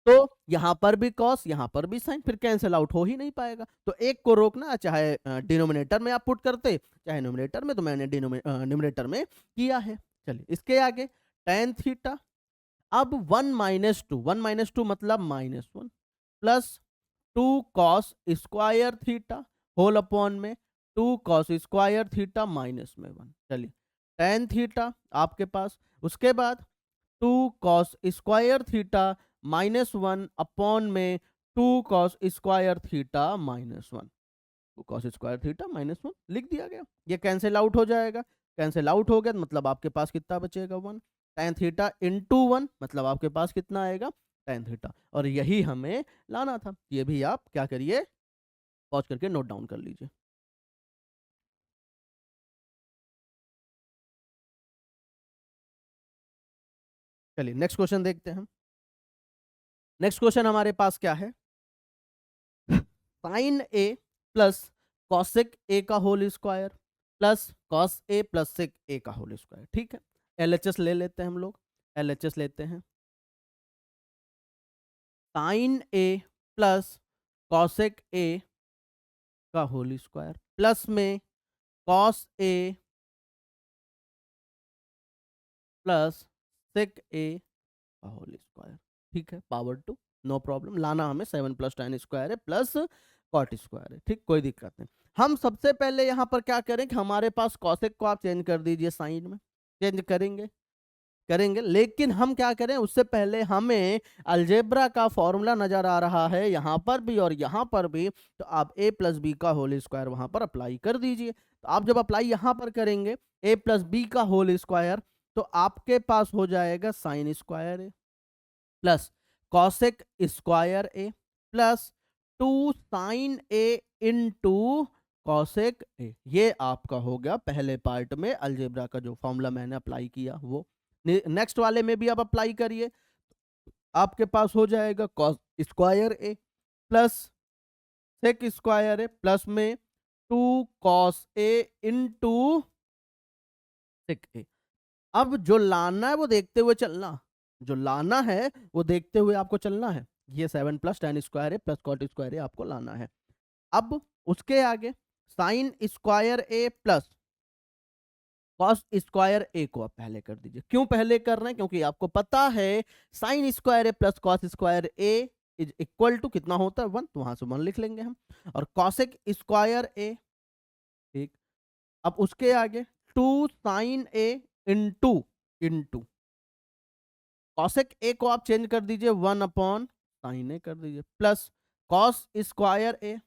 तो यहां पर भी कॉस यहां पर भी साइन, फिर कैंसिल आउट हो ही नहीं पाएगा। तो एक को रोकना, चाहे डिनोमिनेटर में आप पुट करते, चाहे न्यूमरेटर में, तो मैंने न्यूमरेटर में किया है। चलिए इसके आगे टेन थीटा। अब 1 माइनस 2, 1 माइनस 2 मतलब -1 plus 2 cos square theta whole upon में 2 कॉस स्क्वायर थीटा माइनस में 1। चलिए टेन थीटा आपके पास, उसके बाद 2 cos square theta minus 1 upon में 2 कॉस स्क्वायर थीटा माइनस 1। तो कॉस स्क्वायर थीटा माइनस 1 लिख दिया गया। ये कैंसिल आउट हो जाएगा, कैंसिल आउट हो गया तो मतलब आपके पास कितना बचेगा 1। tan थीटा इंटू 1 मतलब आपके पास कितना आएगा tan थीटा। और यही हमें लाना था। ये भी आप क्या करिए, पॉज करके नोट डाउन कर लीजिए। चलिए नेक्स्ट क्वेश्चन देखते हैं। नेक्स्ट क्वेश्चन हमारे पास क्या है, sine A plus cosec A का whole square plus cos A plus sec A का होल स्क्वायर। ठीक है, एलएचएस ले लेते हैं हम लोग, एलएचएस लेते हैं। Sine A plus cosec A का होल स्क्वायर प्लस में cos A plus sec A का होल स्क्वायर। ठीक है, पावर टू, नो प्रॉब्लम। लाना हमें 7 प्लस tan स्क्वायर है प्लस कॉट स्क्वायर है। ठीक, कोई दिक्कत नहीं। हम सबसे पहले यहाँ पर क्या करें कि हमारे पास कॉसेक को आप चेंज कर दीजिए साइन में, चेंज करेंगे करेंगे, लेकिन हम क्या करें उससे पहले हमें अलजेब्रा का फॉर्मूला नजर आ रहा है यहाँ पर भी और यहाँ पर भी, तो आप a प्लस बी का होल स्क्वायर वहां पर अप्लाई कर दीजिए। तो आप जब अप्लाई यहाँ पर करेंगे a प्लस बी का होल स्क्वायर, तो आपके पास हो जाएगा sine square A plus cosec square A plus 2 sine A into cosec A. ये आपका हो गया पहले पार्ट में अलजेब्रा का जो फॉर्मूला मैंने अप्लाई किया वो। नेक्स्ट वाले में भी आप अप्लाई करिए, आपके पास हो जाएगा कॉस स्क्वायर ए प्लस सेक स्क्वायर ए प्लस में 2 कॉस ए इंटू सेक ए। अब जो लाना है वो देखते हुए चलना, जो लाना है वो देखते हुए आपको चलना है। ये 7 प्लस tan स्क्वायर है प्लस कॉट स्क्वायर है आपको लाना है। अब उसके आगे साइन स्क्वायर ए प्लस कॉस स्क्वायर ए को आप पहले कर दीजिए। क्यों पहले कर रहे हैं, क्योंकि आपको पता है sine square A plus cos square A is equal to कितना होता है 1, तो वहां से 1 लिख लेंगे हम। और कॉसेक स्क्वायर ए, ठीक, अब उसके आगे 2 sine A into into cosec A को आप चेंज कर दीजिए 1 अपॉन साइन ए कर दीजिए प्लस कॉस स्क्वायर ए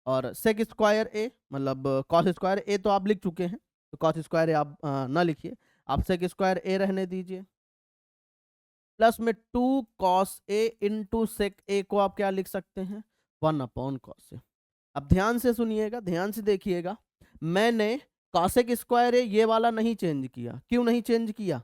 और सेक स्क्वायर ए, मतलब कॉस स्क्वायर ए तो आप लिख चुके हैं तो कॉस स्क्वायर ए आप ना लिखिए, आप सेक स्क्वायर ए रहने दीजिए प्लस में 2 कॉस ए इंटू सेक ए को आप क्या लिख सकते हैं 1 अपॉन कॉस ए। अब ध्यान से सुनिएगा, ध्यान से देखिएगा, मैंने कॉसेक स्क्वायर ए ये वाला नहीं चेंज किया। क्यों नहीं चेंज किया,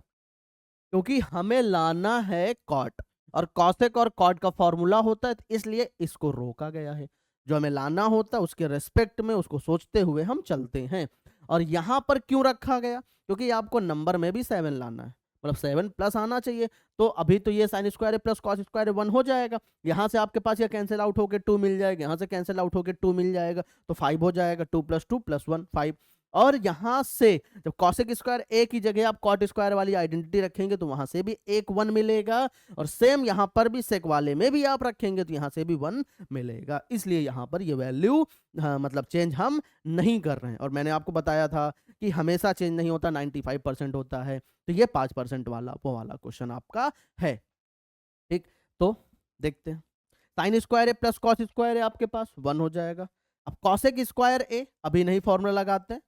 क्योंकि हमें लाना है कॉट और कॉसेक और कॉट का फॉर्मूला होता है, तो इसलिए इसको रोका गया है। जो हमें लाना होता है उसके रेस्पेक्ट में उसको सोचते हुए हम चलते हैं। और यहाँ पर क्यों रखा गया, क्योंकि आपको नंबर में भी 7 लाना है, मतलब 7 प्लस आना चाहिए। तो अभी तो ये sine square plus cos square 1 हो जाएगा, यहाँ से आपके पास ये कैंसिल आउट होकर 2 मिल जाएगा, यहाँ से कैंसिल आउट होकर 2 मिल जाएगा, तो 5 हो जाएगा। 2 प्लस 2 प्लस 1 5। और यहां से जब कॉसेक स्क्वायर ए की जगह आप कॉट स्क्वायर वाली आइडेंटिटी रखेंगे तो वहां से भी एक 1 मिलेगा, और सेम यहां पर भी सेक वाले में भी आप रखेंगे तो यहां से भी 1 मिलेगा। इसलिए यहां पर ये वैल्यू मतलब चेंज हम नहीं कर रहे हैं। और मैंने आपको बताया था कि हमेशा चेंज नहीं होता, 95% होता है। तो ये 5% वाला वो वाला क्वेश्चन आपका है। ठीक, तो देखते हैं। Sign square A plus cos square A आपके पास 1 हो जाएगा। अब कॉसेक स्क्वायर ए अभी नहीं फॉर्मूला लगाते हैं,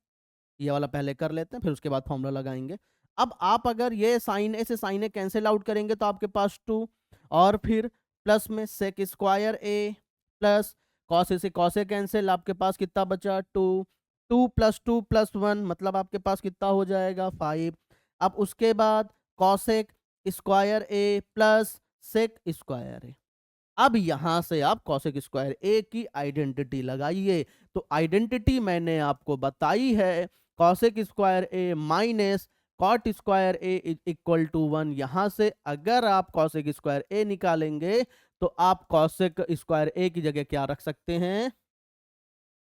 ये वाला पहले कर लेते हैं फिर उसके बाद फॉर्मूला लगाएंगे। अब आप अगर ये साइन ए से साइन ए कैंसिल आउट करेंगे तो आपके पास 2 और फिर प्लस में सेक स्क्वायर ए प्लस कॉस ए से कॉस ए कैंसिल, आपके पास कितना बचा 2। 2 प्लस 2 प्लस 1 मतलब आपके पास कितना हो जाएगा 5। अब उसके बाद cosec square A plus sec square A. अब यहां से आप कॉसेक स्क्वायर ए की आइडेंटिटी लगाइए। तो आइडेंटिटी मैंने आपको बताई है, cosec square A minus cot square A is equal to 1। यहां से अगर आप कॉसेक स्क्वायर ए निकालेंगे तो आप कॉसेक स्क्वायर ए की जगह क्या रख सकते हैं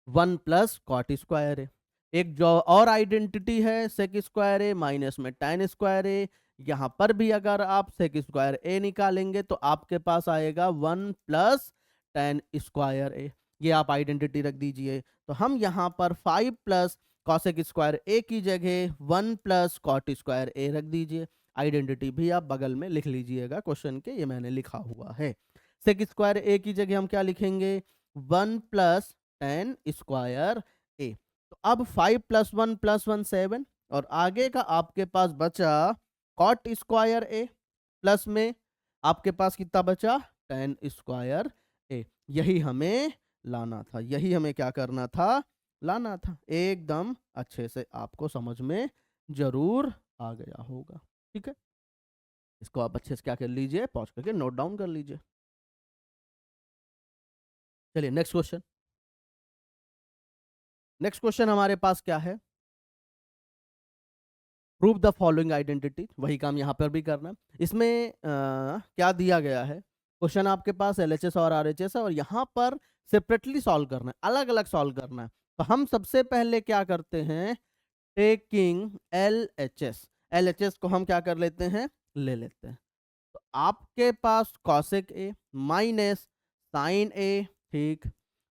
1 प्लस कॉट स्क्वायर ए। एक जो और आइडेंटिटी है सेक स्क्वायर ए माइनस में tan स्क्वायर ए, यहां पर भी अगर आप सेक स्क्वायर ए निकालेंगे तो आपके पास आएगा 1 प्लस tan स्क्वायर ए, ये आप आइडेंटिटी रख दीजिए। तो हम यहाँ पर 5 प्लस कॉसेक स्क्वायर ए की जगह 1 प्लस कॉट स्क्वायर ए रख दीजिए। आइडेंटिटी भी आप बगल में लिख लीजिएगा क्वेश्चन के, ये मैंने लिखा हुआ है। सेक स्क्वायर ए की जगह हम क्या लिखेंगे, 1 प्लस tan स्क्वायर ए। तो अब 5 प्लस 1 7, और आगे का आपके पास बचा कॉट स्क्वायर ए, प्लस में आपके पास कितना बचा, tan स्क्वायर ए। यही हमें लाना था, यही हमें क्या करना था, लाना था। एकदम अच्छे से आपको समझ में जरूर आ गया होगा, ठीक है। इसको आप अच्छे से क्या कर लीजिए, पॉज करके नोट डाउन कर लीजिए। चलिए नेक्स्ट क्वेश्चन। नेक्स्ट क्वेश्चन हमारे पास क्या है, प्रूव द फॉलोइंग आइडेंटिटी। वही काम यहाँ पर भी करना है। इसमें क्या दिया गया है, क्वेश्चन आपके पास एलएचएस और आरएचएस है, और यहाँ पर सेपरेटली सॉल्व करना है, अलग अलग सॉल्व करना है। तो हम सबसे पहले क्या करते हैं, टेकिंग एलएचएस, एलएचएस को हम क्या कर लेते हैं, ले लेते हैं। तो आपके पास कॉसेक ए माइनस साइन ए, ठीक,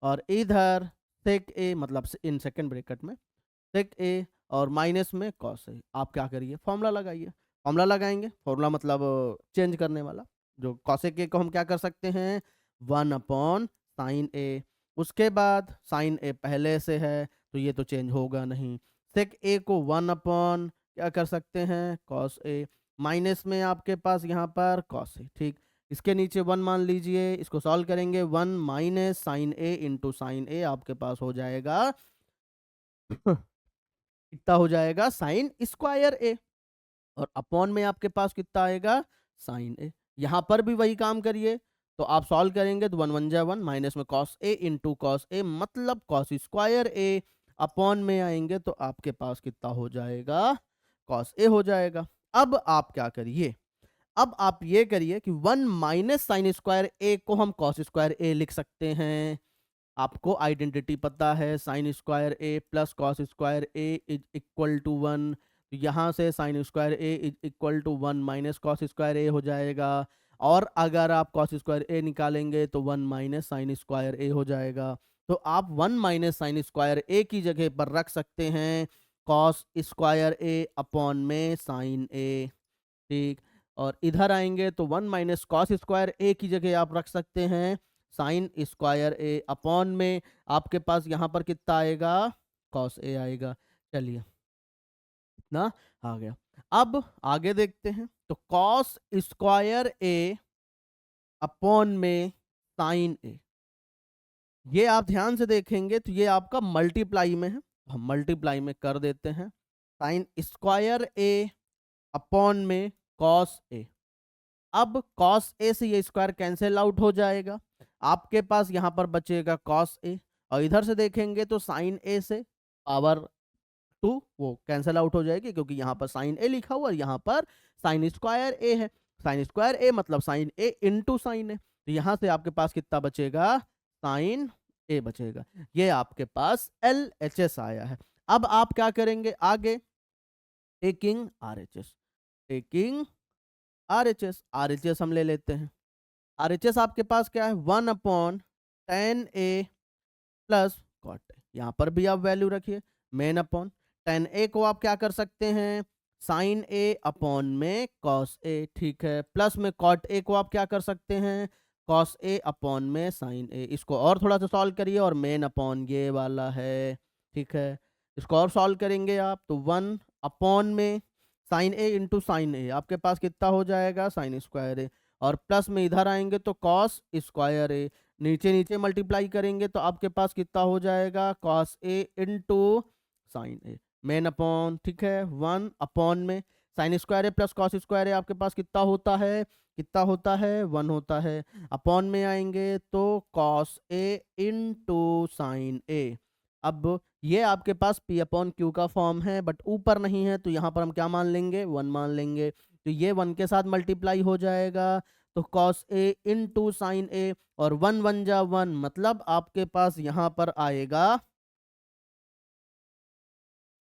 और इधर सेक ए, मतलब इन सेकंड ब्रैकेट में सेक ए, और माइनस में कॉस है। आप क्या करिए, फॉर्मूला लगाइए। फॉर्मूला लगाएंगे, फॉर्मूला मतलब चेंज करने वाला। जो कॉसेक ए को हम क्या कर सकते हैं, 1 अपॉन साइन ए। उसके बाद साइन ए पहले से है तो ये तो चेंज होगा नहीं। सेक ए को 1 अपॉन क्या कर सकते हैं, कॉस ए, माइनस में आपके पास यहाँ पर कॉस ए, ठीक। इसके नीचे 1 मान लीजिए, इसको सॉल्व करेंगे, 1 minus sine A into sine ए आपके पास हो जाएगा कितना हो जाएगा, साइन स्क्वायर ए, और अपॉन में आपके पास कितना आएगा, साइन ए। यहां पर भी वही काम करिए। तो आप सॉल्व करेंगे तो 1 1 जा 1, माइनस में cos A into cos A, मतलब कॉस स्क्वायर ए, अपॉन में आएंगे तो आपके पास कितना हो जाएगा, कॉस ए हो जाएगा। अब आप क्या करिए, अब आप ये करिए कि 1 माइनस साइन स्क्वायर ए को हम कॉस स्क्वायर ए लिख सकते हैं। आपको आइडेंटिटी पता है, sine square A plus cos square A is equal to 1। यहाँ से sine square A is equal to 1 minus cos square a हो जाएगा। और अगर आप कॉस स्क्वायर ए निकालेंगे तो 1 माइनस साइन स्क्वायर ए हो जाएगा। तो आप 1 माइनस साइन स्क्वायर ए की जगह पर रख सकते हैं कॉस स्क्वायर ए अपॉन में साइन ए, ठीक। और इधर आएंगे तो 1 माइनस कॉस स्क्वायर ए की जगह आप रख सकते हैं साइन स्क्वायर ए, अपॉन में आपके पास यहाँ पर कितना आएगा, कॉस ए आएगा। चलिए इतना आ गया। अब आगे देखते हैं। तो कॉस स्क्वायर ए अपॉन में साइन ए, ये आप ध्यान से देखेंगे तो ये आपका मल्टीप्लाई में है, हम मल्टीप्लाई में कर देते हैं। साइन स्क्वायर ए अपॉन में कॉस ए। अब कॉस ए से ये स्क्वायर कैंसिल आउट हो जाएगा, आपके पास यहाँ पर बचेगा कॉस ए, और इधर से देखेंगे तो साइन ए से पावर 2 वो कैंसिल आउट हो जाएगी, क्योंकि यहाँ पर साइन ए लिखा हुआ और यहाँ पर साइन स्क्वायर ए है। साइन स्क्वायर ए मतलब साइन ए इंटू साइन ए, तो यहाँ से आपके पास कितना बचेगा, साइन ए बचेगा। ये आपके पास एल एच एस आया है। अब आप क्या करेंगे आगे, taking are H S, taking RHS, RHS हम ले लेते हैं। आरएचएस आपके पास क्या है, 1 upon tan A plus cot A. यहाँ पर भी आप वैल्यू रखिए, मेन अपॉन tan ए को आप क्या कर सकते हैं, साइन ए अपॉन में कॉस ए, ठीक है। प्लस में कॉट ए को आप क्या कर सकते हैं, कॉस ए अपॉन में साइन ए। इसको और थोड़ा सा सॉल्व करिए, और मेन अपॉन ये वाला है, ठीक है। इसको और सॉल्व करेंगे आप तो 1 अपॉन में साइन ए इंटू साइन ए, आपके पास कितना हो जाएगा, साइन स्क्वायर ए, और प्लस में इधर आएंगे तो कॉस स्क्वायर ए, नीचे नीचे मल्टीप्लाई करेंगे तो आपके पास कितना हो जाएगा, cos A into sine A, main upon, ठीक है। 1 अपॉन में sine square A plus cos square A आपके पास कितना होता है, कितना होता है, 1 होता है। अपॉन में आएंगे तो कॉस ए इंटू साइन ए। अब ये आपके पास P अपॉन क्यू का फॉर्म है, बट ऊपर नहीं है, तो यहाँ पर हम क्या मान लेंगे, 1 मान लेंगे। तो ये 1 के साथ मल्टीप्लाई हो जाएगा, तो कॉस ए इंटू साइन ए, और 1 1 जा 1, मतलब आपके पास यहाँ पर आएगा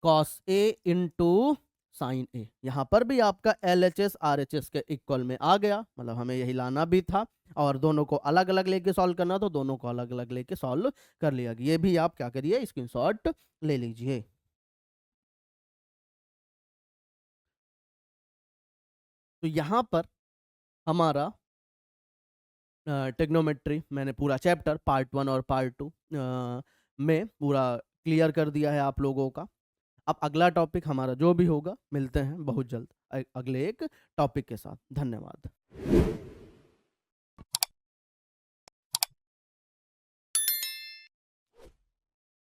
कॉस ए इंटू साइन ए। यहाँ पर भी आपका L H S R H S के इक्वल में आ गया, मतलब हमें यही लाना भी था। और दोनों को अलग अलग लेके सॉल्व करना तो दोनों को अलग अलग लेके सॉल्व कर लिया। ये भी आप क्या करिए, स्क्रीनशॉट ले लीजिए। तो यहाँ पर हमारा ट्रिग्नोमेट्री मैंने पूरा चैप्टर पार्ट 1 और पार्ट 2 में पूरा क्लियर कर दिया है आप लोगों का। अब अगला टॉपिक हमारा जो भी होगा, मिलते हैं बहुत जल्द अगले एक टॉपिक के साथ। धन्यवाद।